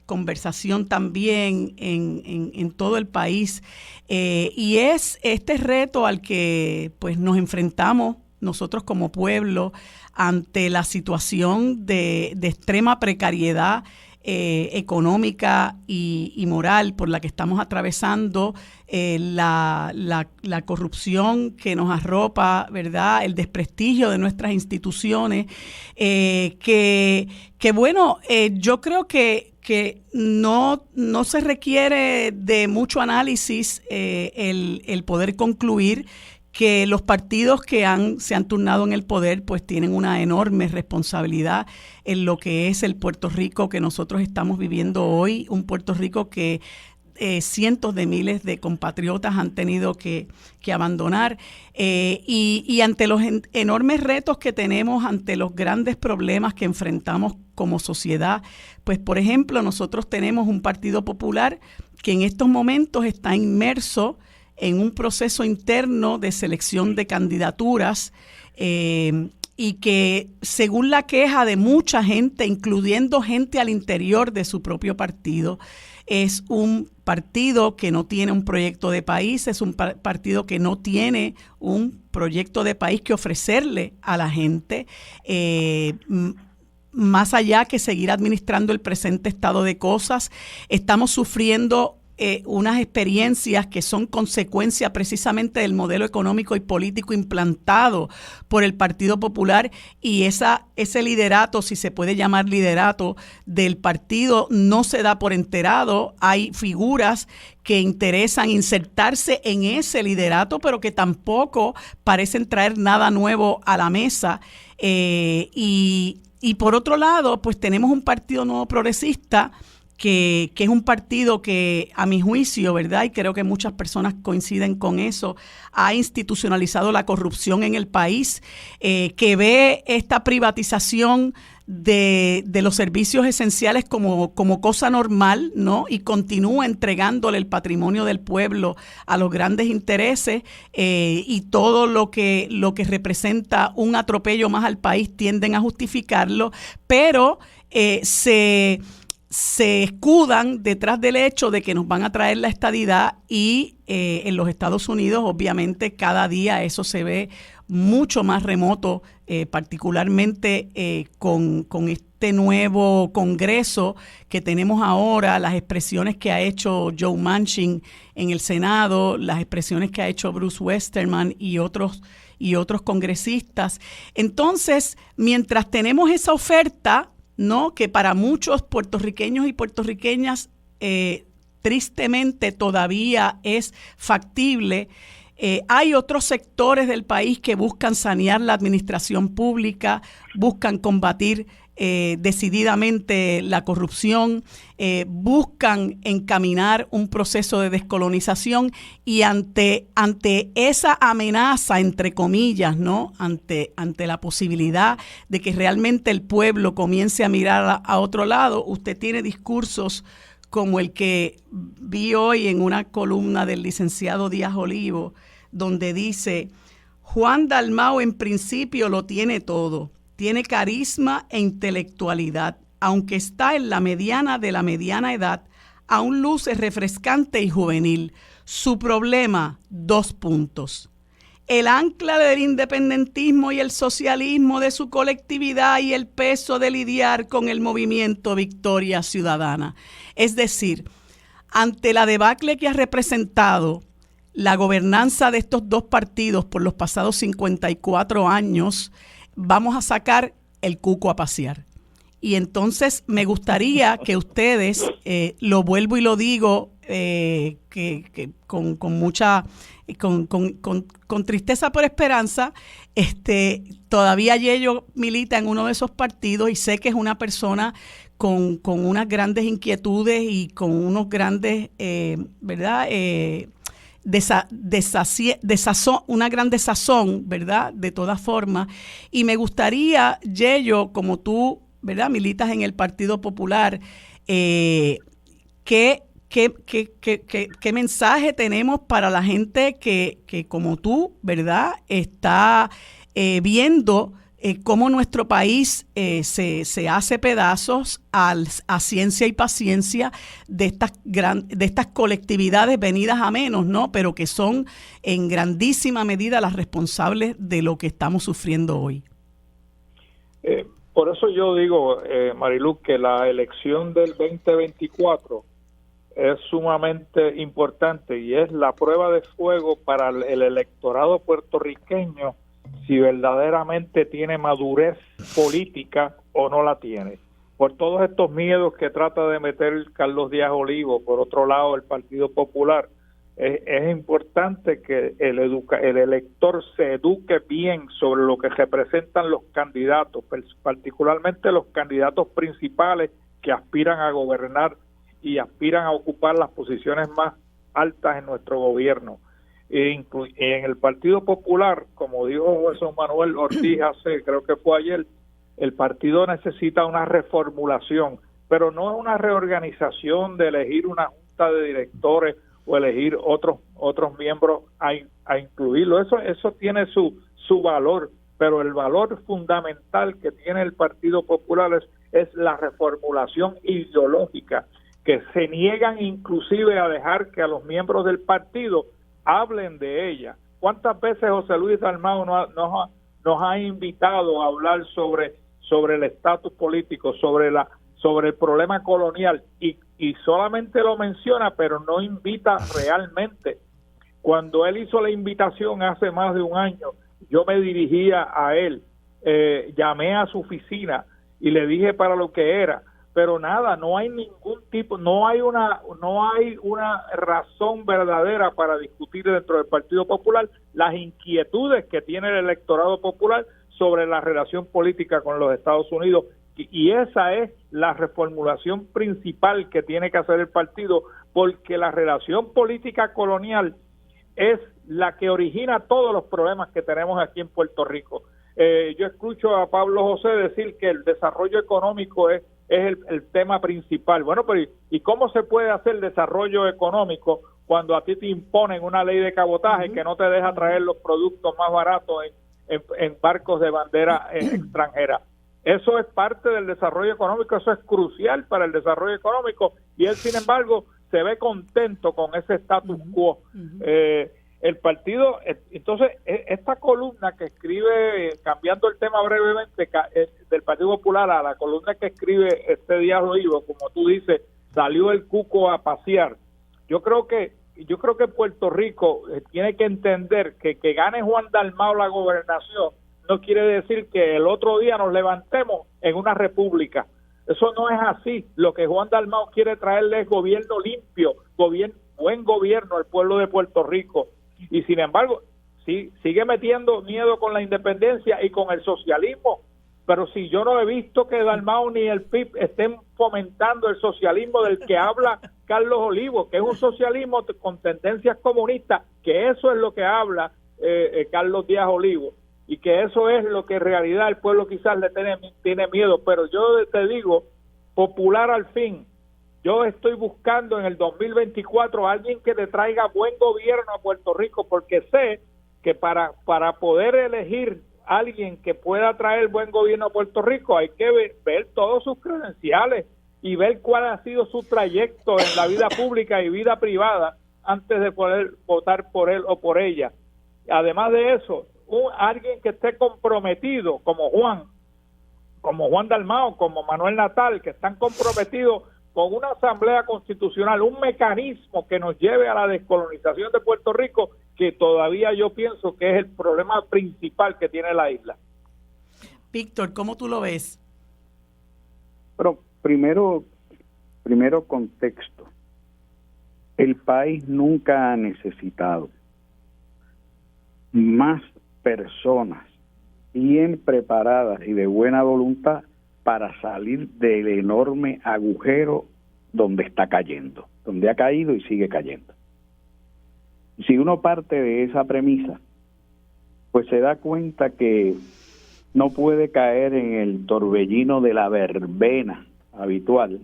conversación también en todo el país, y es este reto al que pues nos enfrentamos nosotros como pueblo ante la situación de extrema precariedad económica y moral por la que estamos atravesando, la corrupción que nos arropa, ¿verdad? El desprestigio de nuestras instituciones, yo creo que no se requiere de mucho análisis el poder concluir que los partidos que se han turnado en el poder pues tienen una enorme responsabilidad en lo que es el Puerto Rico que nosotros estamos viviendo hoy, un Puerto Rico que cientos de miles de compatriotas han tenido que abandonar, y ante los enormes retos que tenemos, ante los grandes problemas que enfrentamos como sociedad, pues por ejemplo nosotros tenemos un Partido Popular que en estos momentos está inmerso en un proceso interno de selección de candidaturas, y que según la queja de mucha gente, incluyendo gente al interior de su propio partido, es un partido que no tiene un proyecto de país, es un partido que no tiene un proyecto de país que ofrecerle a la gente, más allá que seguir administrando el presente estado de cosas. Estamos sufriendo unas experiencias que son consecuencia precisamente del modelo económico y político implantado por el Partido Popular, y ese liderato, si se puede llamar liderato, del partido no se da por enterado. Hay figuras que interesan insertarse en ese liderato, pero que tampoco parecen traer nada nuevo a la mesa. Y por otro lado, pues tenemos un Partido Nuevo Progresista que es un partido que, a mi juicio, ¿verdad? Y creo que muchas personas coinciden con eso, ha institucionalizado la corrupción en el país, que ve esta privatización de los servicios esenciales como cosa normal, ¿no? Y continúa entregándole el patrimonio del pueblo a los grandes intereses, y todo lo que representa un atropello más al país tienden a justificarlo, pero se escudan detrás del hecho de que nos van a traer la estadidad, y en los Estados Unidos obviamente cada día eso se ve mucho más remoto, particularmente con este nuevo Congreso que tenemos ahora, las expresiones que ha hecho Joe Manchin en el Senado, las expresiones que ha hecho Bruce Westerman y otros congresistas. Entonces, mientras tenemos esa oferta, ¿no?, que para muchos puertorriqueños y puertorriqueñas tristemente todavía es factible, hay otros sectores del país que buscan sanear la administración pública, buscan combatir decididamente la corrupción, buscan encaminar un proceso de descolonización, y ante esa amenaza, entre comillas, ¿no?, ante la posibilidad de que realmente el pueblo comience a mirar a otro lado, usted tiene discursos como el que vi hoy en una columna del licenciado Díaz Olivo, donde dice: Juan Dalmau en principio lo tiene todo, tiene carisma e intelectualidad, aunque está en la mediana de la mediana edad, aún luce refrescante y juvenil. Su problema, 2 puntos. El ancla del independentismo y el socialismo de su colectividad y el peso de lidiar con el movimiento Victoria Ciudadana. Es decir, ante la debacle que ha representado la gobernanza de estos dos partidos por los pasados 54 años, vamos a sacar el cuco a pasear. Y entonces me gustaría que ustedes, lo vuelvo y lo digo, que con mucha, con tristeza por esperanza, todavía Yello milita en uno de esos partidos y sé que es una persona con unas grandes inquietudes y con unos grandes, ¿verdad?, una gran desazón, ¿verdad?, de todas formas. Y me gustaría, Yello, como tú, ¿verdad?, militas en el Partido Popular, ¿qué mensaje tenemos para la gente que como tú, ¿verdad?, está viendo cómo nuestro país se hace pedazos a ciencia y paciencia de estas colectividades venidas a menos, ¿no?, pero que son en grandísima medida las responsables de lo que estamos sufriendo hoy? Por eso yo digo, Marilu, que la elección del 2024 es sumamente importante y es la prueba de fuego para el electorado puertorriqueño si verdaderamente tiene madurez política o no la tiene. Por todos estos miedos que trata de meter Carlos Díaz Olivo, por otro lado el Partido Popular, es importante que el elector se eduque bien sobre lo que representan los candidatos, particularmente los candidatos principales que aspiran a gobernar y aspiran a ocupar las posiciones más altas en nuestro gobierno. En el Partido Popular, como dijo José Manuel Ortiz creo que fue ayer, el partido necesita una reformulación, pero no es una reorganización de elegir una junta de directores o elegir otros miembros a incluirlo. Eso tiene su valor, pero el valor fundamental que tiene el Partido Popular es la reformulación ideológica, que se niegan inclusive a dejar que a los miembros del partido hablen de ella. ¿Cuántas veces José Luis Dalmau nos ha invitado a hablar sobre el estatus político, sobre el problema colonial y solamente lo menciona, pero no invita realmente? Cuando él hizo la invitación hace más de un año, yo me dirigía a él, llamé a su oficina y le dije para lo que era, pero nada, no hay ningún tipo, no hay una razón verdadera para discutir dentro del Partido Popular las inquietudes que tiene el electorado popular sobre la relación política con los Estados Unidos, y esa es la reformulación principal que tiene que hacer el partido, porque la relación política colonial es la que origina todos los problemas que tenemos aquí en Puerto Rico. Yo escucho a Pablo José decir que el desarrollo económico es el tema principal. Bueno, pero ¿y cómo se puede hacer desarrollo económico cuando a ti te imponen una ley de cabotaje que no te deja traer los productos más baratos en barcos de bandera extranjera? Eso es parte del desarrollo económico, eso es crucial para el desarrollo económico, y él, sin embargo, se ve contento con ese status quo. El partido, entonces, esta columna que escribe, cambiando el tema brevemente, del Partido Popular a la columna que escribe Díaz Olivo, como tú dices, salió el cuco a pasear. Yo creo que Puerto Rico tiene que entender que gane Juan Dalmau la gobernación no quiere decir que el otro día nos levantemos en una república. Eso no es así. Lo que Juan Dalmau quiere traerle es gobierno limpio, buen gobierno al pueblo de Puerto Rico. Y sin embargo, sí, sigue metiendo miedo con la independencia y con el socialismo. Pero si yo no he visto que Dalmau ni el PIB estén fomentando el socialismo del que habla Carlos Olivo, que es un socialismo con tendencias comunistas, que eso es lo que habla Carlos Díaz Olivo, y que eso es lo que en realidad el pueblo quizás le tiene miedo. Pero yo te digo, Popular al fin Yo estoy buscando en el 2024 a alguien que le traiga buen gobierno a Puerto Rico, porque sé que para poder elegir a alguien que pueda traer buen gobierno a Puerto Rico hay que ver todos sus credenciales y ver cuál ha sido su trayecto en la vida pública y vida privada antes de poder votar por él o por ella. Además de eso, alguien que esté comprometido como Juan Dalmao, como Manuel Natal, que están comprometidos con una asamblea constitucional, un mecanismo que nos lleve a la descolonización de Puerto Rico, que todavía yo pienso que es el problema principal que tiene la isla. Víctor, ¿cómo tú lo ves? Pero primero contexto. El país nunca ha necesitado más personas bien preparadas y de buena voluntad para salir del enorme agujero donde está cayendo, donde ha caído y sigue cayendo. Si uno parte de esa premisa, pues se da cuenta que no puede caer en el torbellino de la verbena habitual,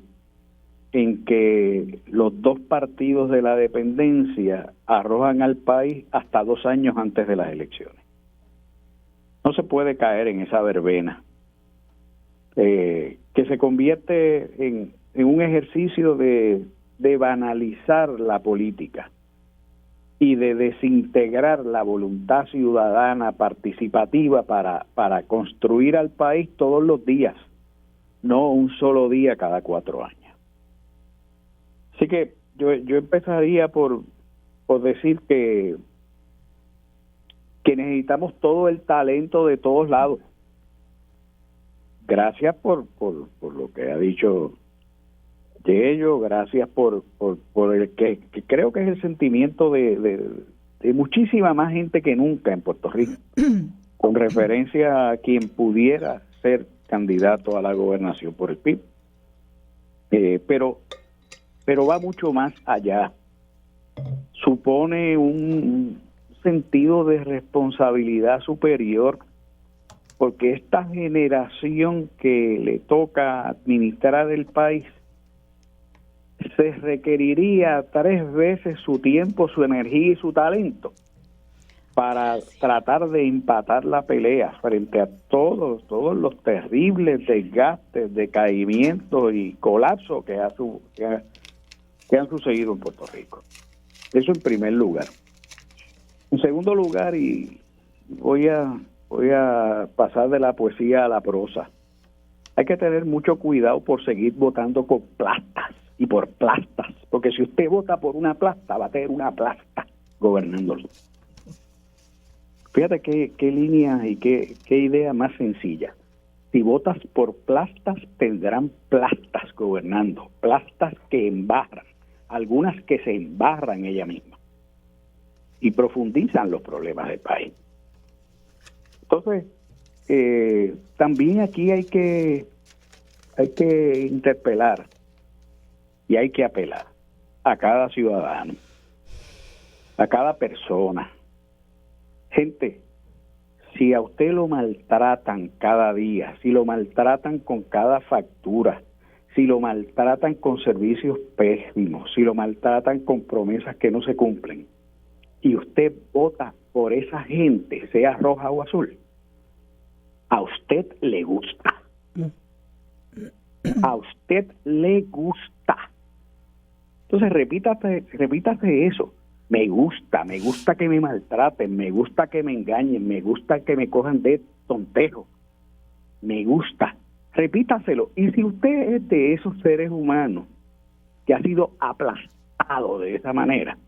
en que los dos partidos de la dependencia arrojan al país hasta 2 años antes de las elecciones. No se puede caer en esa verbena, que se convierte en un ejercicio de banalizar la política y de desintegrar la voluntad ciudadana participativa para construir al país todos los días, no un solo día cada 4 años. Así que yo empezaría por decir que necesitamos todo el talento de todos lados. Gracias por lo que ha dicho Yello, gracias por el que creo que es el sentimiento de muchísima más gente que nunca en Puerto Rico, con referencia a quien pudiera ser candidato a la gobernación por el PIB. Pero va mucho más allá. Supone un sentido de responsabilidad superior, porque esta generación que le toca administrar el país se requeriría 3 veces su tiempo, su energía y su talento para tratar de empatar la pelea frente a todos los terribles desgastes, decaimientos y colapsos que han sucedido en Puerto Rico. Eso en primer lugar. En segundo lugar, y voy a pasar de la poesía a la prosa, hay que tener mucho cuidado por seguir votando con plastas y por plastas, porque si usted vota por una plasta, va a tener una plasta gobernándolo. Fíjate qué línea y qué idea más sencilla. Si votas por plastas, tendrán plastas gobernando, plastas que embarran, algunas que se embarran ella misma y profundizan los problemas del país. Entonces, también aquí hay que interpelar y hay que apelar a cada ciudadano, a cada persona. Gente, si a usted lo maltratan cada día, si lo maltratan con cada factura, si lo maltratan con servicios pésimos, si lo maltratan con promesas que no se cumplen, y usted vota por esa gente, sea roja o azul, a usted le gusta. A usted le gusta. Entonces repítase eso. Me gusta que me maltraten, me gusta que me engañen, me gusta que me cojan de tontejo. Me gusta. Repítaselo. Y si usted es de esos seres humanos que ha sido aplastado de esa manera,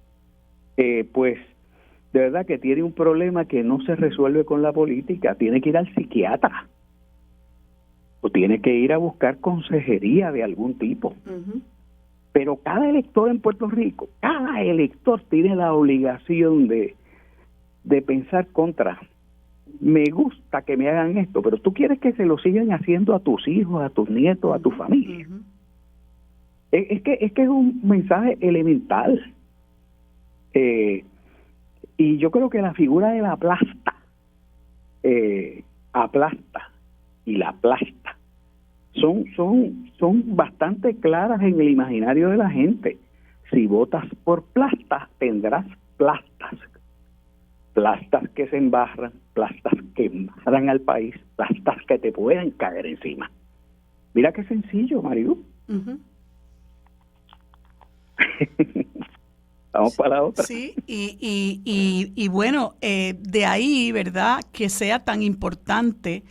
pues de verdad que tiene un problema que no se resuelve con la política. Tiene que ir al psiquiatra o tiene que ir a buscar consejería de algún tipo. Uh-huh. Pero cada elector en Puerto Rico, cada elector tiene la obligación de pensar contra. Me gusta que me hagan esto, pero tú quieres que se lo sigan haciendo a tus hijos, a tus nietos, a tu familia. Uh-huh. Es que es un mensaje elemental. Y yo creo que la figura de la plasta aplasta y la aplasta. son bastante claras en el imaginario de la gente. Si votas por plastas, tendrás plastas. Plastas que se embarran, plastas que embarran al país, plastas que te pueden caer encima. Mira qué sencillo, Marilu. Vamos para la otra. Sí, y bueno, de ahí, ¿verdad?, que sea tan importante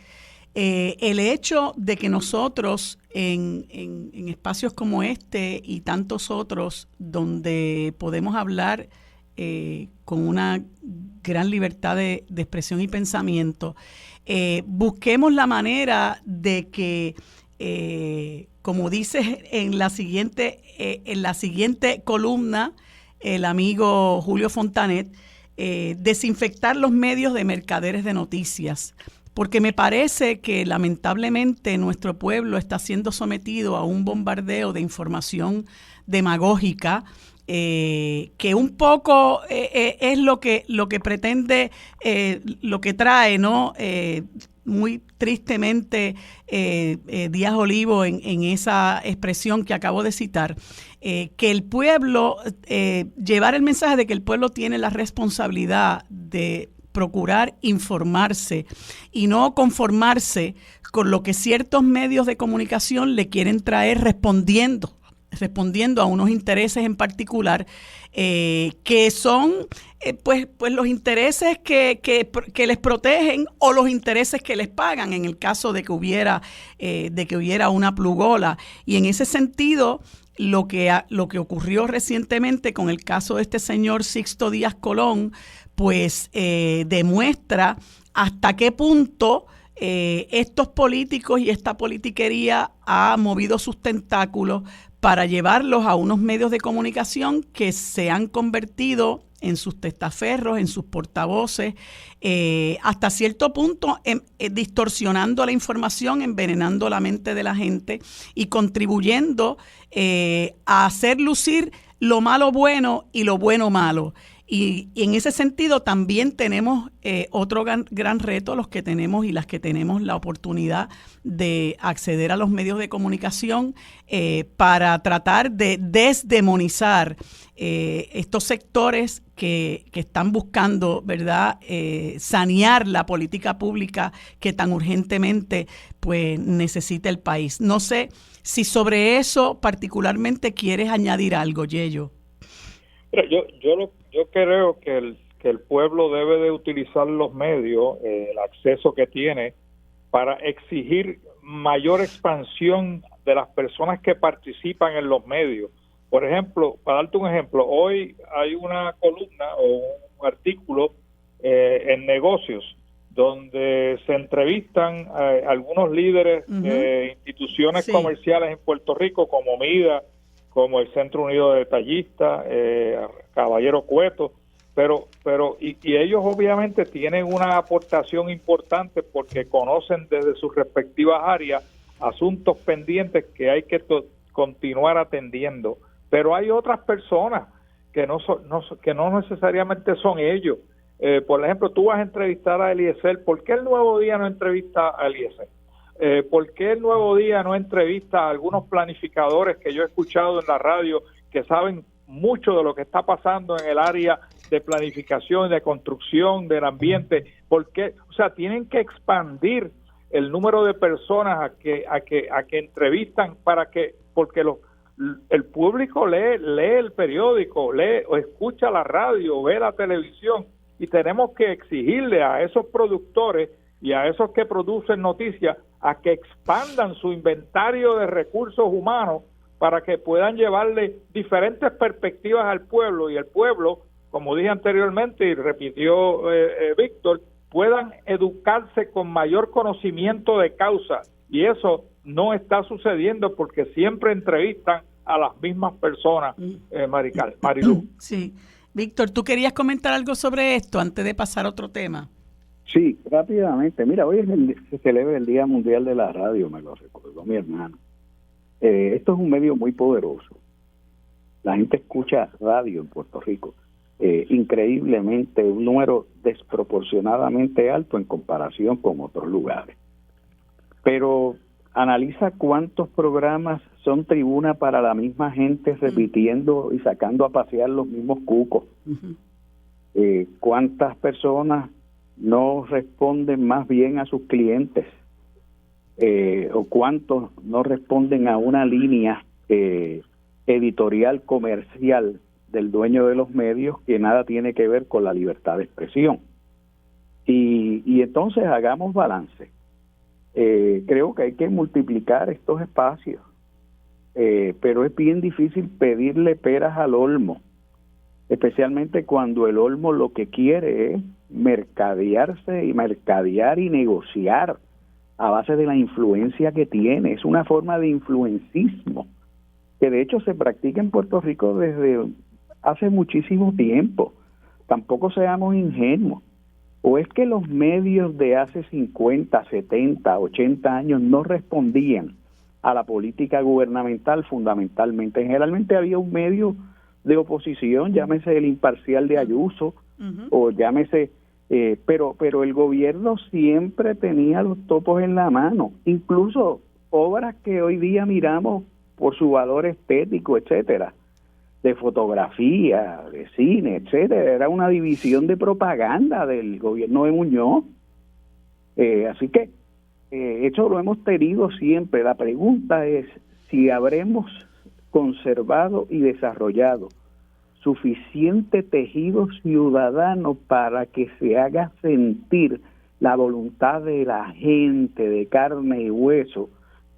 el hecho de que nosotros en espacios como este y tantos otros donde podemos hablar con una gran libertad de expresión y pensamiento, busquemos la manera de que, como dice en la siguiente columna el amigo Julio Fontanet, desinfectar los medios de mercaderes de noticias, porque me parece que lamentablemente nuestro pueblo está siendo sometido a un bombardeo de información demagógica, que un poco es lo que pretende, lo que trae, ¿no? Muy tristemente Díaz Olivo en esa expresión que acabo de citar, que el pueblo, llevar el mensaje de que el pueblo tiene la responsabilidad de procurar informarse y no conformarse con lo que ciertos medios de comunicación le quieren traer respondiendo a unos intereses en particular, que son pues los intereses que les protegen o los intereses que les pagan en el caso de que hubiera una plugola. Y en ese sentido, lo que ocurrió recientemente con el caso de este señor Sixto Díaz Colón, pues demuestra hasta qué punto estos políticos y esta politiquería ha movido sus tentáculos para llevarlos a unos medios de comunicación que se han convertido en sus testaferros, en sus portavoces, hasta cierto punto distorsionando la información, envenenando la mente de la gente y contribuyendo a hacer lucir lo malo bueno y lo bueno malo. Y en ese sentido también tenemos otro gran reto, los que tenemos y las que tenemos la oportunidad de acceder a los medios de comunicación para tratar de desdemonizar estos sectores que están buscando, ¿verdad?, sanear la política pública que tan urgentemente pues necesita el país. No sé si sobre eso particularmente quieres añadir algo, Yello. Yo creo que el pueblo debe de utilizar los medios, el acceso que tiene, para exigir mayor expansión de las personas que participan en los medios. Por ejemplo, para darte un ejemplo, hoy hay una columna o un artículo en Negocios donde se entrevistan algunos líderes de instituciones comerciales en Puerto Rico, como MIDA, como el Centro Unido de Detallistas, Caballero Cueto, pero ellos obviamente tienen una aportación importante porque conocen desde sus respectivas áreas asuntos pendientes que hay que continuar atendiendo. Pero hay otras personas que no necesariamente son ellos. Por ejemplo, tú vas a entrevistar a Eliezer. ¿Por qué el Nuevo Día no entrevista a Eliezer? ¿Por qué el Nuevo Día no entrevista a algunos planificadores que yo he escuchado en la radio que saben mucho de lo que está pasando en el área de planificación, de construcción, del ambiente? Porque, o sea, tienen que expandir el número de personas a que entrevistan porque el público lee el periódico, lee o escucha la radio, ve la televisión, y tenemos que exigirle a esos productores y a esos que producen noticias a que expandan su inventario de recursos humanos para que puedan llevarle diferentes perspectivas al pueblo, y el pueblo, como dije anteriormente y repitió Víctor, puedan educarse con mayor conocimiento de causa, y eso no está sucediendo porque siempre entrevistan a las mismas personas, Marilu. Sí. Víctor, ¿tú querías comentar algo sobre esto antes de pasar a otro tema? Sí, rápidamente. Mira, hoy se celebra el Día Mundial de la Radio, me lo recordó mi hermano. Esto es un medio muy poderoso. La gente escucha radio en Puerto Rico. Increíblemente, un número desproporcionadamente alto en comparación con otros lugares. Pero analiza cuántos programas son tribuna para la misma gente repitiendo y sacando a pasear los mismos cucos. Cuántas personas no responden más bien a sus clientes, o cuántos no responden a una línea editorial comercial del dueño de los medios que nada tiene que ver con la libertad de expresión. Y entonces hagamos balance. Creo que hay que multiplicar estos espacios, pero es bien difícil pedirle peras al olmo, especialmente cuando el olmo lo que quiere es mercadearse y mercadear y negociar a base de la influencia que tiene. Es una forma de influencismo que de hecho se practica en Puerto Rico desde hace muchísimo tiempo. Tampoco seamos ingenuos. ¿O es que los medios de hace 50, 70, 80 años no respondían a la política gubernamental fundamentalmente? Generalmente había un medio de oposición, llámese el Imparcial de Ayuso, o llámese, pero el gobierno siempre tenía los topos en la mano, incluso obras que hoy día miramos por su valor estético, etcétera, de fotografía, de cine, etcétera. Era una división de propaganda del gobierno de Muñoz. Así que eso lo hemos tenido siempre. La pregunta es si habremos conservado y desarrollado suficiente tejido ciudadano para que se haga sentir la voluntad de la gente de carne y hueso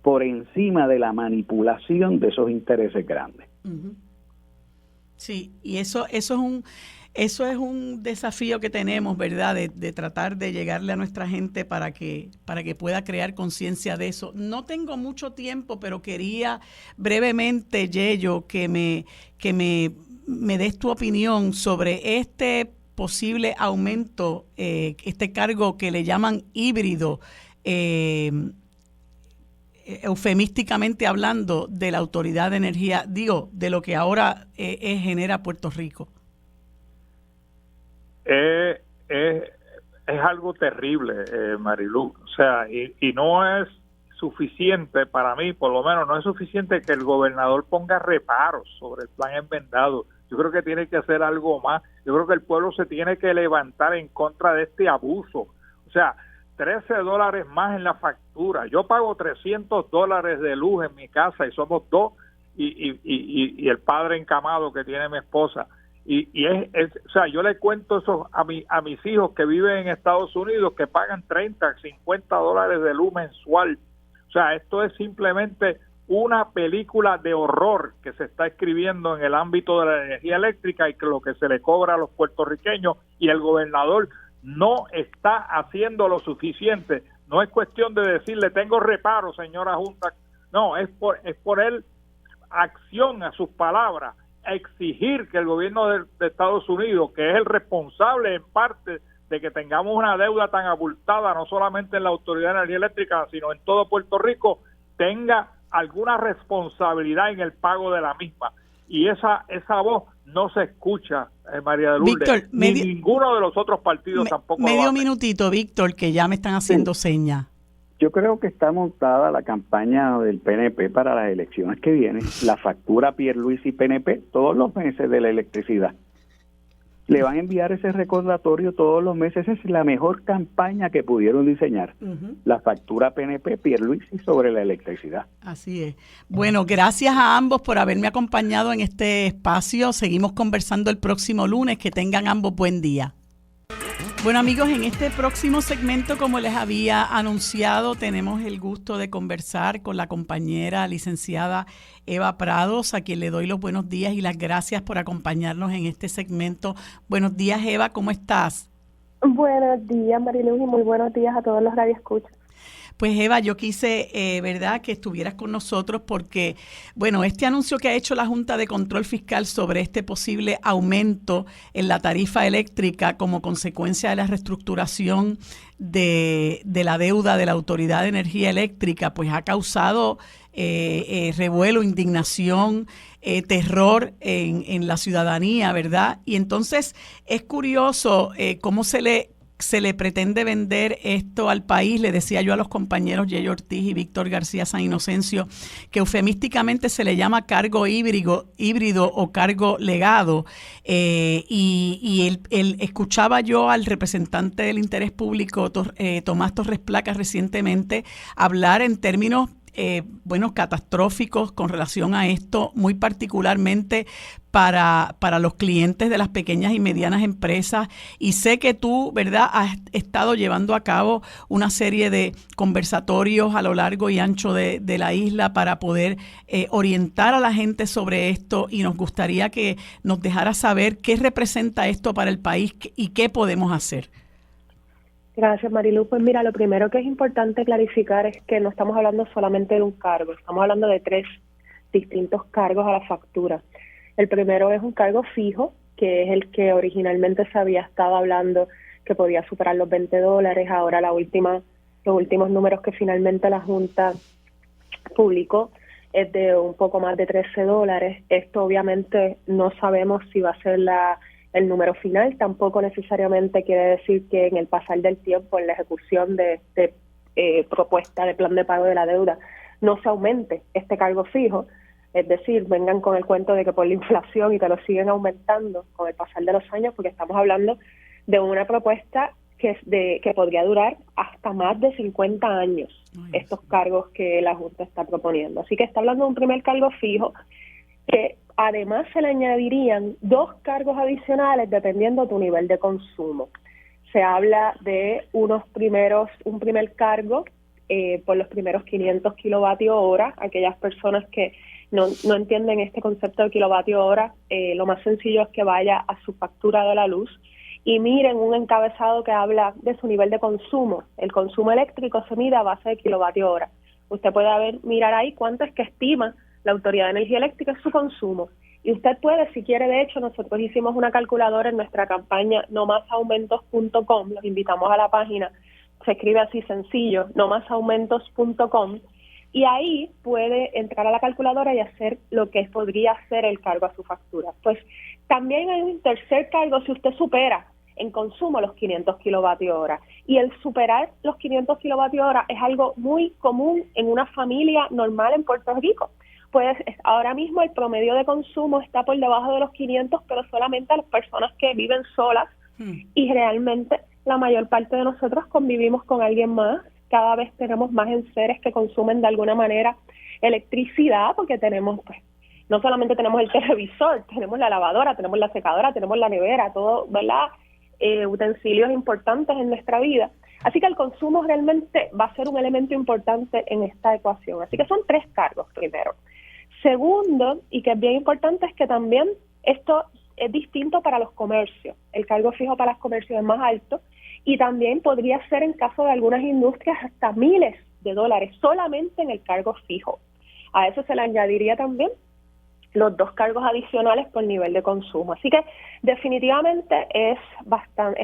por encima de la manipulación de esos intereses grandes. Sí, y eso es un desafío que tenemos, ¿verdad? De tratar de llegarle a nuestra gente para que pueda crear conciencia de eso. No tengo mucho tiempo, pero quería brevemente, Yello, que me des tu opinión sobre este posible aumento, este cargo que le llaman híbrido, eufemísticamente hablando, de la Autoridad de Energía, de lo que ahora genera Puerto Rico. Es algo terrible, Marilu. O sea, y no es suficiente, para mí por lo menos, no es suficiente que el gobernador ponga reparos sobre el plan enmendado. Yo creo que tiene que hacer algo más. Yo creo que el pueblo se tiene que levantar en contra de este abuso. O sea, $13 más en la factura. Yo pago $300 de luz en mi casa y somos dos, y el padre encamado que tiene mi esposa. Y o sea, yo le cuento eso a mis hijos que viven en Estados Unidos, que pagan $30, $50 de luz mensual. O sea, esto es simplemente una película de horror que se está escribiendo en el ámbito de la energía eléctrica y que lo que se le cobra a los puertorriqueños, y el gobernador no está haciendo lo suficiente. No es cuestión de decirle tengo reparo, señora Junta. No, es poner acción a sus palabras, a exigir que el gobierno de Estados Unidos, que es el responsable en parte de que tengamos una deuda tan abultada, no solamente en la Autoridad de Energía Eléctrica, sino en todo Puerto Rico, tenga alguna responsabilidad en el pago de la misma. Y esa voz no se escucha, María de Lourdes, Víctor, ni ninguno de los otros partidos tampoco. Medio minutito, Víctor, que ya me están haciendo señas. Yo creo que está montada la campaña del PNP para las elecciones que vienen. La factura Pierluisi PNP todos los meses de la electricidad. Le van a enviar ese recordatorio todos los meses. Esa es la mejor campaña que pudieron diseñar. La factura PNP Pierluisi sobre la electricidad. Así es. Bueno, gracias a ambos por haberme acompañado en este espacio. Seguimos conversando el próximo lunes. Que tengan ambos buen día. Bueno, amigos, en este próximo segmento, como les había anunciado, tenemos el gusto de conversar con la compañera licenciada Eva Prados, a quien le doy los buenos días y las gracias por acompañarnos en este segmento. Buenos días, Eva, ¿cómo estás? Buenos días, Mariluz, y muy buenos días a todos los radioescuchas. Pues Eva, yo quise, ¿verdad?, que estuvieras con nosotros porque, bueno, este anuncio que ha hecho la Junta de Control Fiscal sobre este posible aumento en la tarifa eléctrica como consecuencia de la reestructuración de la deuda de la Autoridad de Energía Eléctrica, pues ha causado revuelo, indignación, terror en la ciudadanía, ¿verdad? Y entonces es curioso cómo se se le pretende vender esto al país. Le decía yo a los compañeros Yey Ortiz y Víctor García San Inocencio que eufemísticamente se le llama cargo híbrido o cargo legado. Y escuchaba yo al representante del interés público, Tomás Torres Placas, recientemente hablar en términos catastróficos con relación a esto, muy particularmente para los clientes de las pequeñas y medianas empresas. Y sé que tú, ¿verdad?, has estado llevando a cabo una serie de conversatorios a lo largo y ancho de la isla para poder orientar a la gente sobre esto, y nos gustaría que nos dejara saber qué representa esto para el país y qué podemos hacer. Gracias, Marilu. Pues mira, lo primero que es importante clarificar es que no estamos hablando solamente de un cargo, estamos hablando de 3 distintos cargos a la factura. El primero es un cargo fijo, que es el que originalmente se había estado hablando que podía superar los $20. Ahora los últimos números que finalmente la Junta publicó es de un poco más de $13. Esto obviamente no sabemos si va a ser el número final. Tampoco necesariamente quiere decir que en el pasar del tiempo, en la ejecución de propuesta de plan de pago de la deuda, no se aumente este cargo fijo. Es decir, vengan con el cuento de que por la inflación y te lo siguen aumentando con el pasar de los años, porque estamos hablando de una propuesta que podría durar hasta más de 50 años, estos cargos que la Junta está proponiendo. Así que está hablando de un primer cargo fijo, que además se le añadirían 2 cargos adicionales dependiendo de tu nivel de consumo. Se habla de un primer cargo por los primeros 500 kilovatios hora. Aquellas personas que no entienden este concepto de kilovatio hora, lo más sencillo es que vaya a su factura de la luz y miren un encabezado que habla de su nivel de consumo. El consumo eléctrico se mide a base de kilovatio hora. Usted puede mirar ahí cuánto es que estima la Autoridad de Energía Eléctrica es su consumo. Y usted puede, si quiere, de hecho, nosotros hicimos una calculadora en nuestra campaña nomasaumentos.com, los invitamos a la página, se escribe así sencillo, nomasaumentos.com, y ahí puede entrar a la calculadora y hacer lo que podría ser el cargo a su factura. Pues también hay un tercer cargo si usted supera en consumo los 500 kilovatios hora. Y el superar los 500 kilovatios hora es algo muy común en una familia normal en Puerto Rico. Pues ahora mismo el promedio de consumo está por debajo de los 500, pero solamente a las personas que viven solas, y realmente la mayor parte de nosotros convivimos con alguien más. Cada vez tenemos más enseres que consumen de alguna manera electricidad, porque tenemos, pues, no solamente tenemos el televisor, tenemos la lavadora, tenemos la secadora, tenemos la nevera, todo, ¿verdad? Utensilios importantes en nuestra vida. Así que el consumo realmente va a ser un elemento importante en esta ecuación. Así que son 3 cargos primero. Segundo, y que es bien importante, es que también esto es distinto para los comercios. El cargo fijo para los comercios es más alto, y también podría ser, en caso de algunas industrias, hasta miles de dólares solamente en el cargo fijo. A eso se le añadiría también los 2 cargos adicionales por nivel de consumo. Así que definitivamente es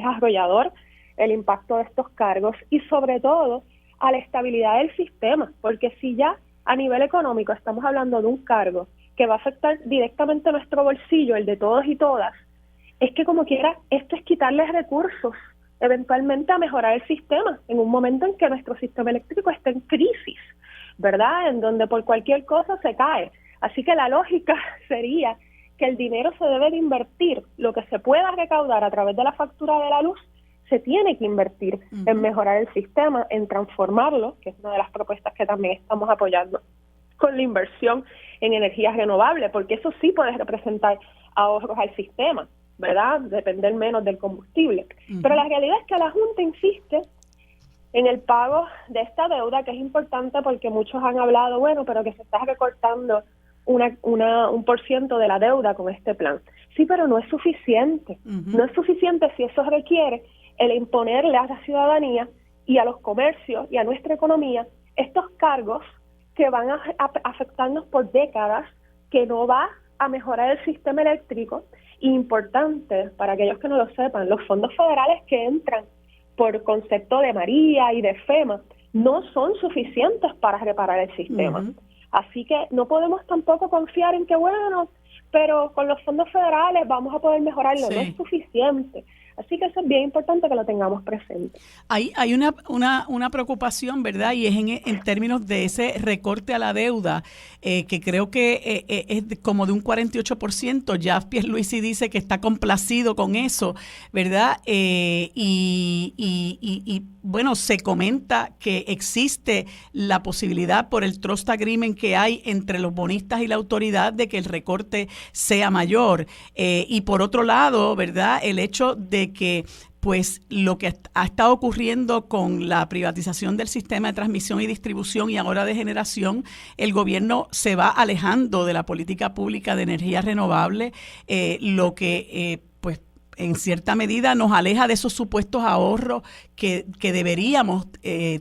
arrollador el impacto de estos cargos, y sobre todo a la estabilidad del sistema, porque si ya a nivel económico estamos hablando de un cargo que va a afectar directamente nuestro bolsillo, el de todos y todas, es que como quiera esto es quitarles recursos eventualmente a mejorar el sistema en un momento en que nuestro sistema eléctrico está en crisis, ¿verdad? En donde por cualquier cosa se cae. Así que la lógica sería que el dinero se debe de invertir, lo que se pueda recaudar a través de la factura de la luz, se tiene que invertir en mejorar el sistema, en transformarlo, que es una de las propuestas que también estamos apoyando con la inversión en energías renovables, porque eso sí puede representar ahorros al sistema, ¿verdad? Depender menos del combustible. Pero la realidad es que la Junta insiste en el pago de esta deuda, que es importante porque muchos han hablado, bueno, pero que se está recortando un % de la deuda con este plan. Sí, pero no es suficiente. No es suficiente si eso requiere el imponerle a la ciudadanía y a los comercios y a nuestra economía estos cargos que van a afectarnos por décadas, que no va a mejorar el sistema eléctrico. Importante, para aquellos que no lo sepan, los fondos federales que entran por concepto de María y de FEMA no son suficientes para reparar el sistema. Así que no podemos tampoco confiar en que, bueno, pero con los fondos federales vamos a poder mejorarlo. Sí. No es suficiente. Así que eso es bien importante que lo tengamos presente. Hay una preocupación, ¿verdad? Y es en términos de ese recorte a la deuda, que creo que es como de un 48%. Ya Pierluisi dice que está complacido con eso, ¿verdad? Y bueno, se comenta que existe la posibilidad por el trust agreement que hay entre los bonistas y la autoridad de que el recorte sea mayor. Y por otro lado, ¿verdad? El hecho de que pues lo que ha estado ocurriendo con la privatización del sistema de transmisión y distribución y ahora de generación, el gobierno se va alejando de la política pública de energía renovable, lo que pues en cierta medida nos aleja de esos supuestos ahorros que deberíamos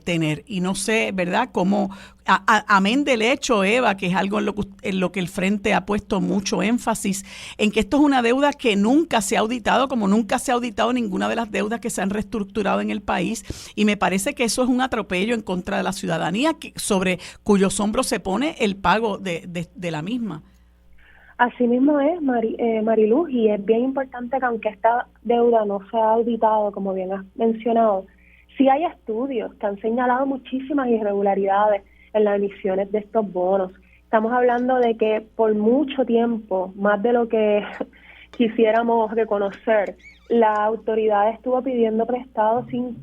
tener. Y no sé, ¿verdad?, cómo, amén del hecho, Eva, que es algo en lo que el Frente ha puesto mucho énfasis, en que esto es una deuda que nunca se ha auditado, como nunca se ha auditado ninguna de las deudas que se han reestructurado en el país, y me parece que eso es un atropello en contra de la ciudadanía, sobre cuyos hombros se pone el pago de la misma. Así mismo es, Mariluz, y es bien importante que aunque esta deuda no se ha auditado, como bien has mencionado, sí hay estudios que han señalado muchísimas irregularidades en las emisiones de estos bonos. Estamos hablando de que por mucho tiempo, más de lo que quisiéramos reconocer, la autoridad estuvo pidiendo prestado sin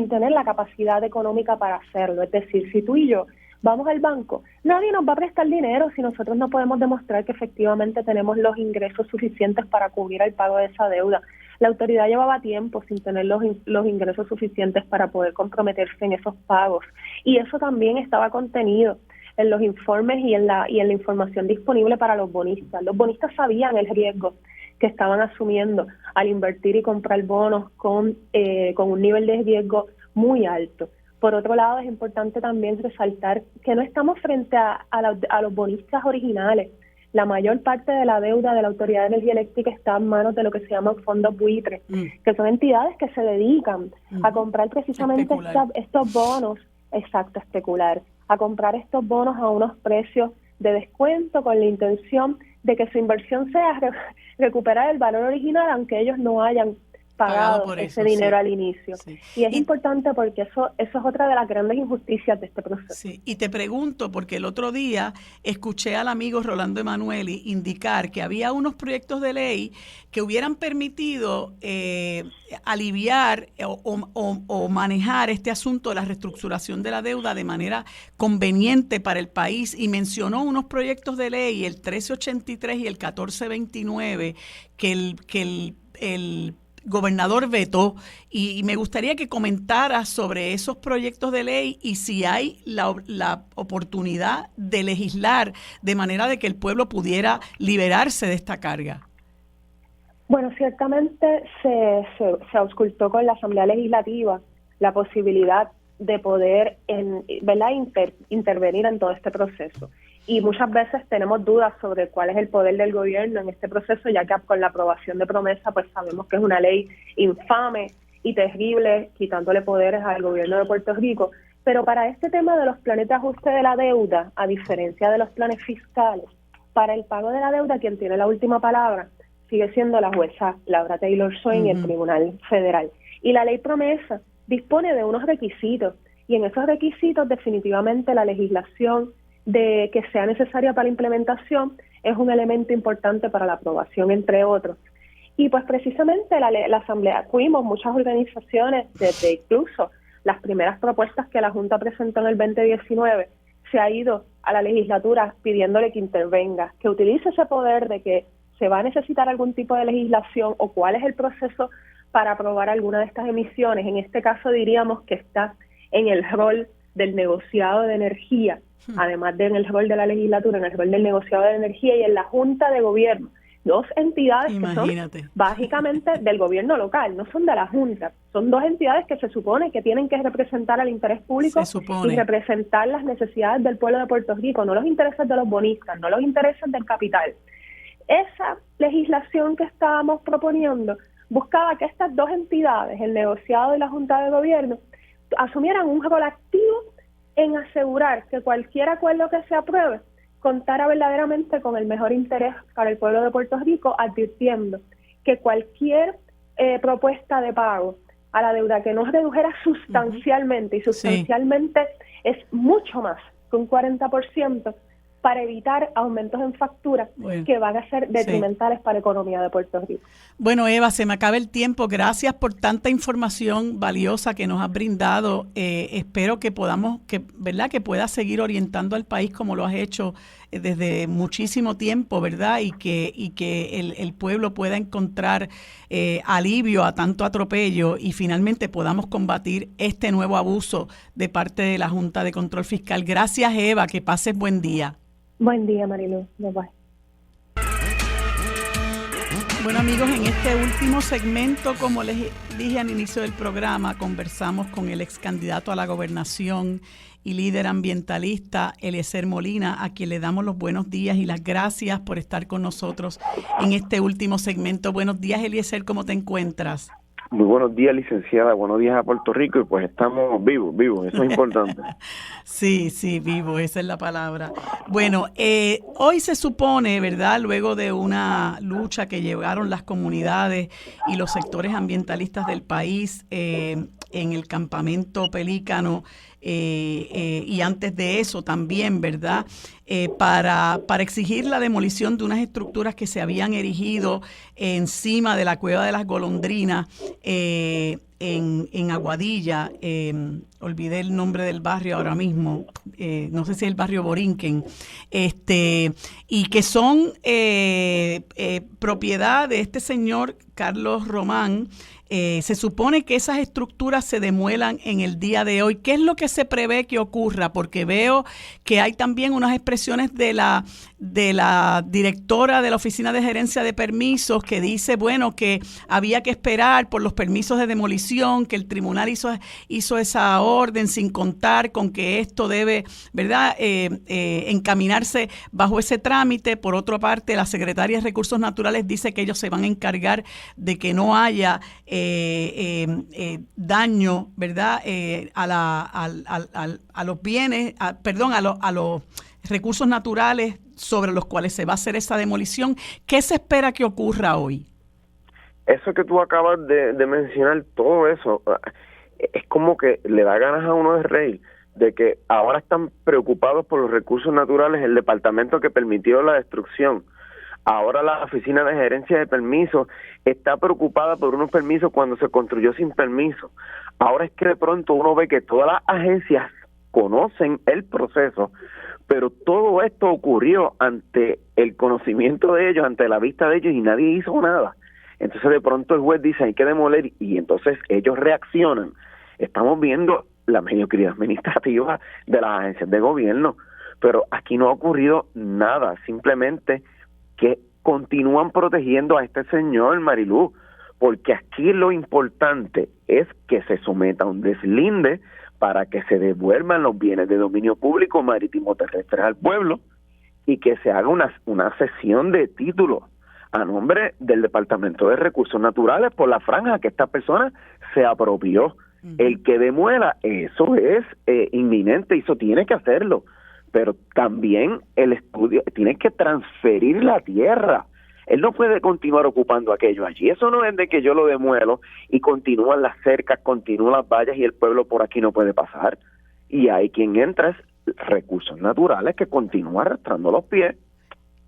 tener la capacidad económica para hacerlo. Es decir, si tú y yo vamos al banco, nadie nos va a prestar dinero si nosotros no podemos demostrar que efectivamente tenemos los ingresos suficientes para cubrir el pago de esa deuda. La autoridad llevaba tiempo sin tener los ingresos suficientes para poder comprometerse en esos pagos, y eso también estaba contenido en los informes y en la información disponible para los bonistas. Los bonistas sabían el riesgo que estaban asumiendo al invertir y comprar bonos con un nivel de riesgo muy alto. Por otro lado, es importante también resaltar que no estamos frente a los bonistas originales. La mayor parte de la deuda de la Autoridad de Energía Eléctrica está en manos de lo que se llaman fondos buitres, que son entidades que se dedican a comprar precisamente estos bonos, exacto, especular, a comprar estos bonos a unos precios de descuento con la intención de que su inversión sea recuperar el valor original, aunque ellos no hayan pagado ese dinero al inicio. Sí. Y es importante porque eso es otra de las grandes injusticias de este proceso. Sí. Y te pregunto, porque el otro día escuché al amigo Rolando Emanueli indicar que había unos proyectos de ley que hubieran permitido aliviar o manejar este asunto de la reestructuración de la deuda de manera conveniente para el país, y mencionó unos proyectos de ley, el 1383 y el 1429, que el gobernador vetó, y me gustaría que comentara sobre esos proyectos de ley y si hay la oportunidad de legislar de manera de que el pueblo pudiera liberarse de esta carga. Bueno, ciertamente se auscultó con la Asamblea Legislativa la posibilidad de poder intervenir en todo este proceso. Y muchas veces tenemos dudas sobre cuál es el poder del gobierno en este proceso, ya que con la aprobación de promesa pues sabemos que es una ley infame y terrible, quitándole poderes al gobierno de Puerto Rico. Pero para este tema de los planes de ajuste de la deuda, a diferencia de los planes fiscales, para el pago de la deuda quien tiene la última palabra sigue siendo la jueza Laura Taylor Swain y el Tribunal Federal. Y la ley promesa dispone de unos requisitos, y en esos requisitos definitivamente la legislación de que sea necesaria para la implementación es un elemento importante para la aprobación, entre otros. Y pues precisamente la Asamblea, fuimos muchas organizaciones, desde incluso las primeras propuestas que la Junta presentó en el 2019, se ha ido a la legislatura pidiéndole que intervenga, que utilice ese poder de que se va a necesitar algún tipo de legislación o cuál es el proceso para aprobar alguna de estas emisiones. En este caso diríamos que está en el rol del negociado de energía, además de en el rol de la legislatura, en el rol del negociado de energía y en la Junta de Gobierno. Dos entidades que son básicamente del gobierno local, no son de la Junta. Son dos entidades que se supone que tienen que representar al interés público y representar las necesidades del pueblo de Puerto Rico, no los intereses de los bonistas, no los intereses del capital. Esa legislación que estábamos proponiendo buscaba que estas dos entidades, el negociado y la Junta de Gobierno, asumieran un rol activo en asegurar que cualquier acuerdo que se apruebe contara verdaderamente con el mejor interés para el pueblo de Puerto Rico, advirtiendo que cualquier propuesta de pago a la deuda que nos redujera sustancialmente, y sustancialmente es mucho más que un 40%, para evitar aumentos en facturas que van a ser detrimentales para la economía de Puerto Rico. Bueno, Eva, se me acaba el tiempo. Gracias por tanta información valiosa que nos has brindado. Espero que podamos, ¿verdad?, que puedas seguir orientando al país como lo has hecho desde muchísimo tiempo, ¿verdad? Y que el pueblo pueda encontrar alivio a tanto atropello y finalmente podamos combatir este nuevo abuso de parte de la Junta de Control Fiscal. Gracias, Eva. Que pases buen día. Buen día, Marilu. Bye. Bueno, amigos, en este último segmento, como les dije al inicio del programa, conversamos con el ex candidato a la gobernación y líder ambientalista Eliezer Molina, a quien le damos los buenos días y las gracias por estar con nosotros en este último segmento. Buenos días, Eliezer, ¿cómo te encuentras? Muy buenos días, licenciada. Buenos días a Puerto Rico, y pues estamos vivos, eso es importante. Sí, vivo, esa es la palabra. Bueno, hoy se supone, ¿verdad?, luego de una lucha que llevaron las comunidades y los sectores ambientalistas del país en el campamento Pelícano, y antes de eso también, ¿verdad?, para exigir la demolición de unas estructuras que se habían erigido encima de la Cueva de las Golondrinas en Aguadilla. Olvidé el nombre del barrio ahora mismo, no sé si es el barrio Borinquen, y que son propiedad de este señor Carlos Román. Se supone que esas estructuras se demuelan en el día de hoy. ¿Qué es lo que se prevé que ocurra? Porque veo que hay también unas expresiones de la directora de la Oficina de Gerencia de Permisos que dice, bueno, que había que esperar por los permisos de demolición, que el tribunal hizo esa orden sin contar con que esto debe, ¿verdad?, encaminarse bajo ese trámite. Por otra parte, la Secretaría de Recursos Naturales dice que ellos se van a encargar de que no haya daño, ¿verdad?, a los bienes, a los recursos naturales sobre los cuales se va a hacer esa demolición. ¿Qué se espera que ocurra hoy? Eso que tú acabas de mencionar, todo eso, es como que le da ganas a uno de reír, de que ahora están preocupados por los recursos naturales, el departamento que permitió la destrucción. Ahora la Oficina de Gerencia de Permisos está preocupada por unos permisos cuando se construyó sin permiso. Ahora es que de pronto uno ve que todas las agencias conocen el proceso, pero todo esto ocurrió ante el conocimiento de ellos, ante la vista de ellos, y nadie hizo nada. Entonces de pronto el juez dice hay que demoler, y entonces ellos reaccionan. Estamos viendo la mediocridad administrativa de las agencias de gobierno, pero aquí no ha ocurrido nada, simplemente que continúan protegiendo a este señor, Marilú, porque aquí lo importante es que se someta a un deslinde para que se devuelvan los bienes de dominio público marítimo terrestre al pueblo, y que se haga una cesión de títulos a nombre del Departamento de Recursos Naturales por la franja que esta persona se apropió. El que demuela, eso es inminente, y eso tiene que hacerlo. Pero también el estudio tiene que transferir la tierra. Él no puede continuar ocupando aquello allí. Eso no es de que yo lo demuelo y continúan las cercas, continúan las vallas y el pueblo por aquí no puede pasar. Y hay quien entra, es Recursos Naturales, que continúa arrastrando los pies.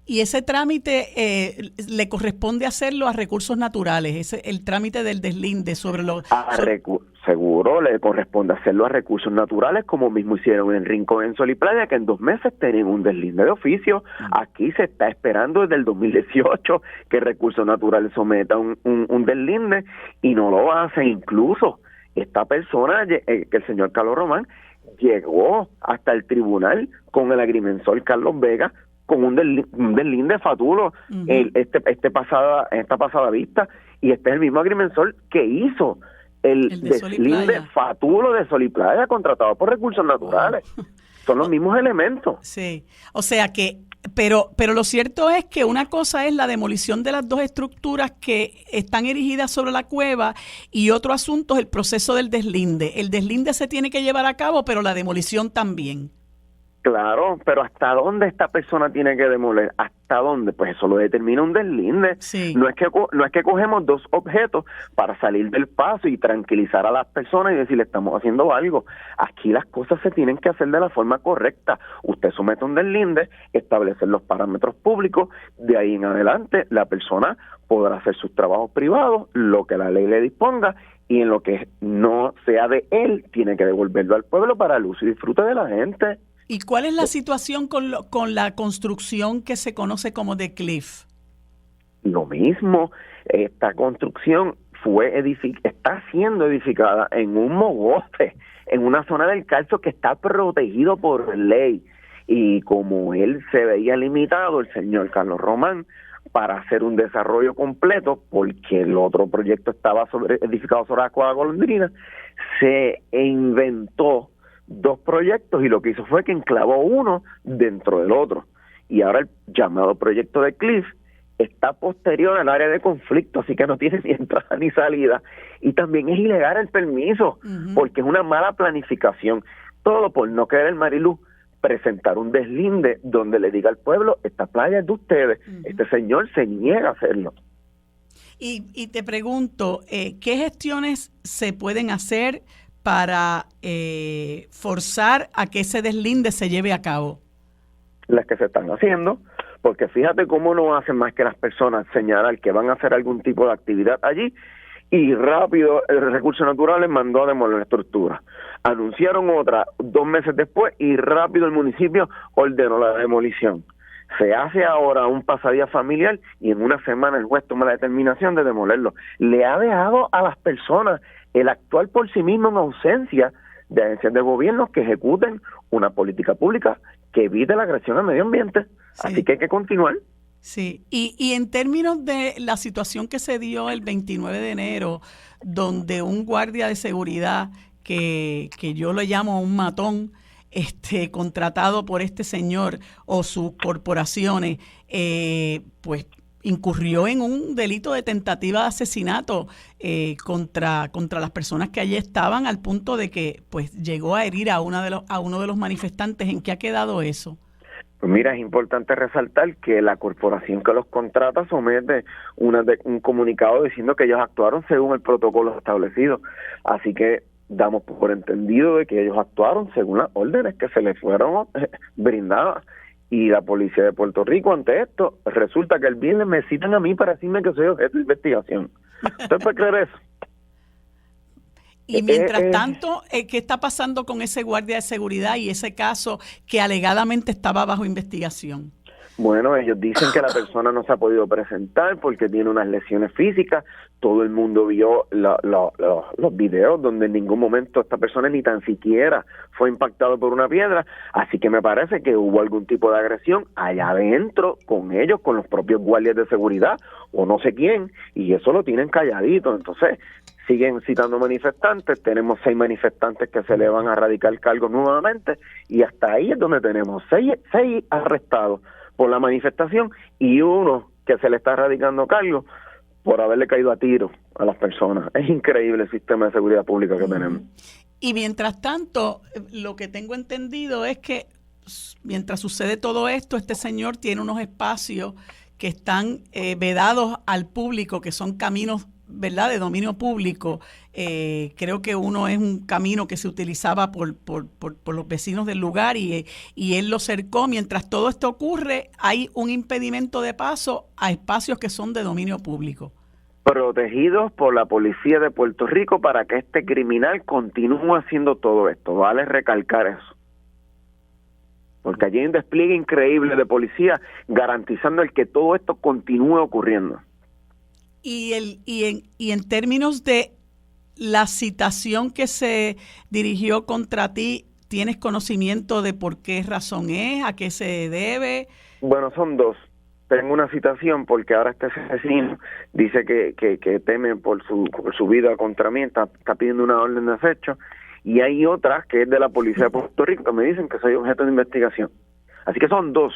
Y ese trámite le corresponde hacerlo a Recursos Naturales, el trámite del deslinde sobre los... Seguro le corresponde hacerlo a Recursos Naturales, como mismo hicieron en Rincón, en Sol y Playa, que en 2 meses tienen un deslinde de oficio. Aquí se está esperando desde el 2018 que Recursos Naturales someta un deslinde, y no lo hace. Incluso esta persona, que el señor Carlos Román, llegó hasta el tribunal con el agrimensor Carlos Vega, con un deslinde fatulo esta pasada vista, y este es el mismo agrimensor que hizo el deslinde fatulo de Sol y Playa, contratado por Recursos Naturales. Son los mismos elementos. Sí, o sea que, pero lo cierto es que una cosa es la demolición de las 2 estructuras que están erigidas sobre la cueva, y otro asunto es el proceso del deslinde. El deslinde se tiene que llevar a cabo, pero la demolición también. Claro, pero ¿hasta dónde esta persona tiene que demoler? ¿Hasta dónde? Pues eso lo determina un deslinde. Sí. No es que cogemos dos objetos para salir del paso y tranquilizar a las personas y decirle estamos haciendo algo. Aquí las cosas se tienen que hacer de la forma correcta. Usted somete un deslinde, establece los parámetros públicos, de ahí en adelante la persona podrá hacer sus trabajos privados, lo que la ley le disponga, y en lo que no sea de él, tiene que devolverlo al pueblo para el uso y disfrute de la gente. ¿Y cuál es la situación con la construcción que se conoce como The Cliff? Lo mismo, esta construcción está siendo edificada en un mogote, en una zona del Carso que está protegido por ley. Y como él se veía limitado, el señor Carlos Román, para hacer un desarrollo completo, porque el otro proyecto estaba edificado sobre la Cueva Golondrina, se inventó dos proyectos y lo que hizo fue que enclavó uno dentro del otro. Y ahora el llamado proyecto de Cliff está posterior al área de conflicto, así que no tiene ni entrada ni salida. Y también es ilegal el permiso, porque es una mala planificación. Todo por no querer, Marilu, presentar un deslinde donde le diga al pueblo, esta playa es de ustedes. Este señor se niega a hacerlo. Y te pregunto, ¿qué gestiones se pueden hacer para forzar a que ese deslinde se lleve a cabo? Las que se están haciendo, porque fíjate cómo no hacen más que las personas señalar que van a hacer algún tipo de actividad allí y rápido el Recursos Naturales mandó a demoler la estructura. Anunciaron otra 2 meses después y rápido el municipio ordenó la demolición. Se hace ahora un pasadía familiar y en una semana el juez toma la determinación de demolerlo. Le ha dejado a las personas el actuar por sí mismo en ausencia de agencias de gobierno que ejecuten una política pública que evite la agresión al medio ambiente. Sí. Así que hay que continuar. Sí, y en términos de la situación que se dio el 29 de enero, donde un guardia de seguridad, que yo le llamo un matón, contratado por este señor o sus corporaciones, pues incurrió en un delito de tentativa de asesinato contra las personas que allí estaban, al punto de que pues llegó a herir a uno de los manifestantes. ¿En qué ha quedado eso? Pues mira, es importante resaltar que la corporación que los contrata somete un comunicado diciendo que ellos actuaron según el protocolo establecido. Así que damos por entendido de que ellos actuaron según las órdenes que se les fueron brindadas. Y la policía de Puerto Rico, ante esto, resulta que el viernes me citan a mí para decirme que soy objeto de investigación. ¿Usted puede creer eso? Y mientras tanto, ¿qué está pasando con ese guardia de seguridad y ese caso que alegadamente estaba bajo investigación? Bueno, ellos dicen que la persona no se ha podido presentar porque tiene unas lesiones físicas. Todo el mundo vio los videos donde en ningún momento esta persona ni tan siquiera fue impactado por una piedra. Así que me parece que hubo algún tipo de agresión allá adentro con ellos, con los propios guardias de seguridad o no sé quién, y eso lo tienen calladito. Entonces siguen citando manifestantes, tenemos 6 manifestantes que se le van a radicar cargos nuevamente y hasta ahí es donde tenemos 6 arrestados por la manifestación y uno que se le está radicando cargo por haberle caído a tiro a las personas. Es increíble el sistema de seguridad pública que tenemos. Y mientras tanto, lo que tengo entendido es que mientras sucede todo esto, este señor tiene unos espacios que están vedados al público, que son caminos, ¿verdad?, de dominio público. Creo que uno es un camino que se utilizaba por los vecinos del lugar y él lo cercó. Mientras todo esto ocurre, hay un impedimento de paso a espacios que son de dominio público. Protegidos por la policía de Puerto Rico para que este criminal continúe haciendo todo esto. Vale recalcar eso. Porque allí hay un despliegue increíble de policía garantizando el que todo esto continúe ocurriendo. Y en términos de la citación que se dirigió contra ti, ¿tienes conocimiento de por qué razón es? ¿A qué se debe? Bueno, son 2. Tengo una citación porque ahora este asesino dice que teme por su vida contra mí, está pidiendo una orden de acecho, y hay otra que es de la policía de Puerto Rico que me dicen que soy objeto de investigación. Así que son 2.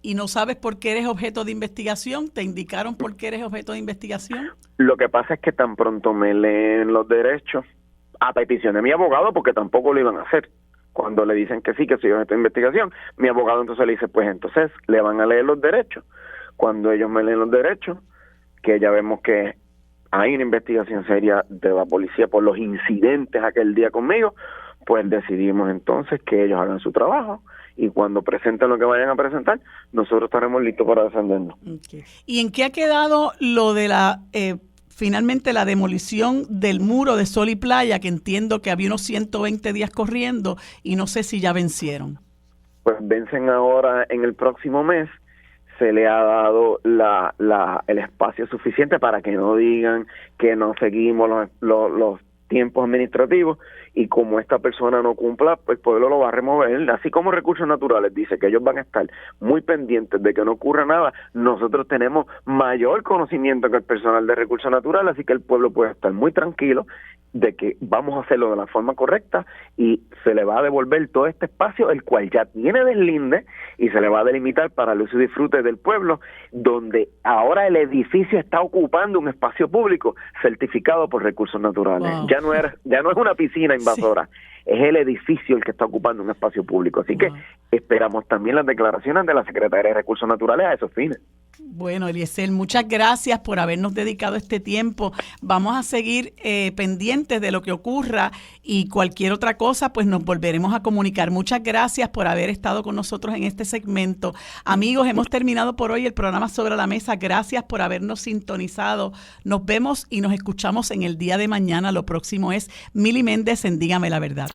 ¿Y no sabes por qué eres objeto de investigación? ¿Te indicaron por qué eres objeto de investigación? Lo que pasa es que tan pronto me leen los derechos, a petición de mi abogado, porque tampoco lo iban a hacer, Cuando le dicen que sí, que sigan esta investigación, mi abogado entonces le dice, pues entonces le van a leer los derechos. Cuando ellos me leen los derechos, que ya vemos que hay una investigación seria de la policía por los incidentes aquel día conmigo, pues decidimos entonces que ellos hagan su trabajo y cuando presenten lo que vayan a presentar, nosotros estaremos listos para defendernos. Okay. ¿Y en qué ha quedado lo de la finalmente la demolición del muro de Sol y Playa, que entiendo que había unos 120 días corriendo y no sé si ya vencieron? Pues vencen ahora en el próximo mes. Se le ha dado el espacio suficiente para que no digan que no seguimos los tiempos administrativos, y como esta persona no cumpla, pues el pueblo lo va a remover. Así como Recursos Naturales dice que ellos van a estar muy pendientes de que no ocurra nada, nosotros tenemos mayor conocimiento que el personal de Recursos Naturales, así que el pueblo puede estar muy tranquilo de que vamos a hacerlo de la forma correcta y se le va a devolver todo este espacio, el cual ya tiene deslinde, y se le va a delimitar para el uso y disfrute del pueblo, donde ahora el edificio está ocupando un espacio público certificado por Recursos Naturales. Wow. Ya no es una piscina invasora, sí. Es el edificio el que está ocupando un espacio público. Así que esperamos también las declaraciones de la Secretaría de Recursos Naturales a esos fines. Bueno, Eliezer, muchas gracias por habernos dedicado este tiempo. Vamos a seguir pendientes de lo que ocurra y cualquier otra cosa, pues nos volveremos a comunicar. Muchas gracias por haber estado con nosotros en este segmento. Amigos, hemos terminado por hoy el programa Sobre la Mesa. Gracias por habernos sintonizado. Nos vemos y nos escuchamos en el día de mañana. Lo próximo es Mili Méndez en Dígame la Verdad.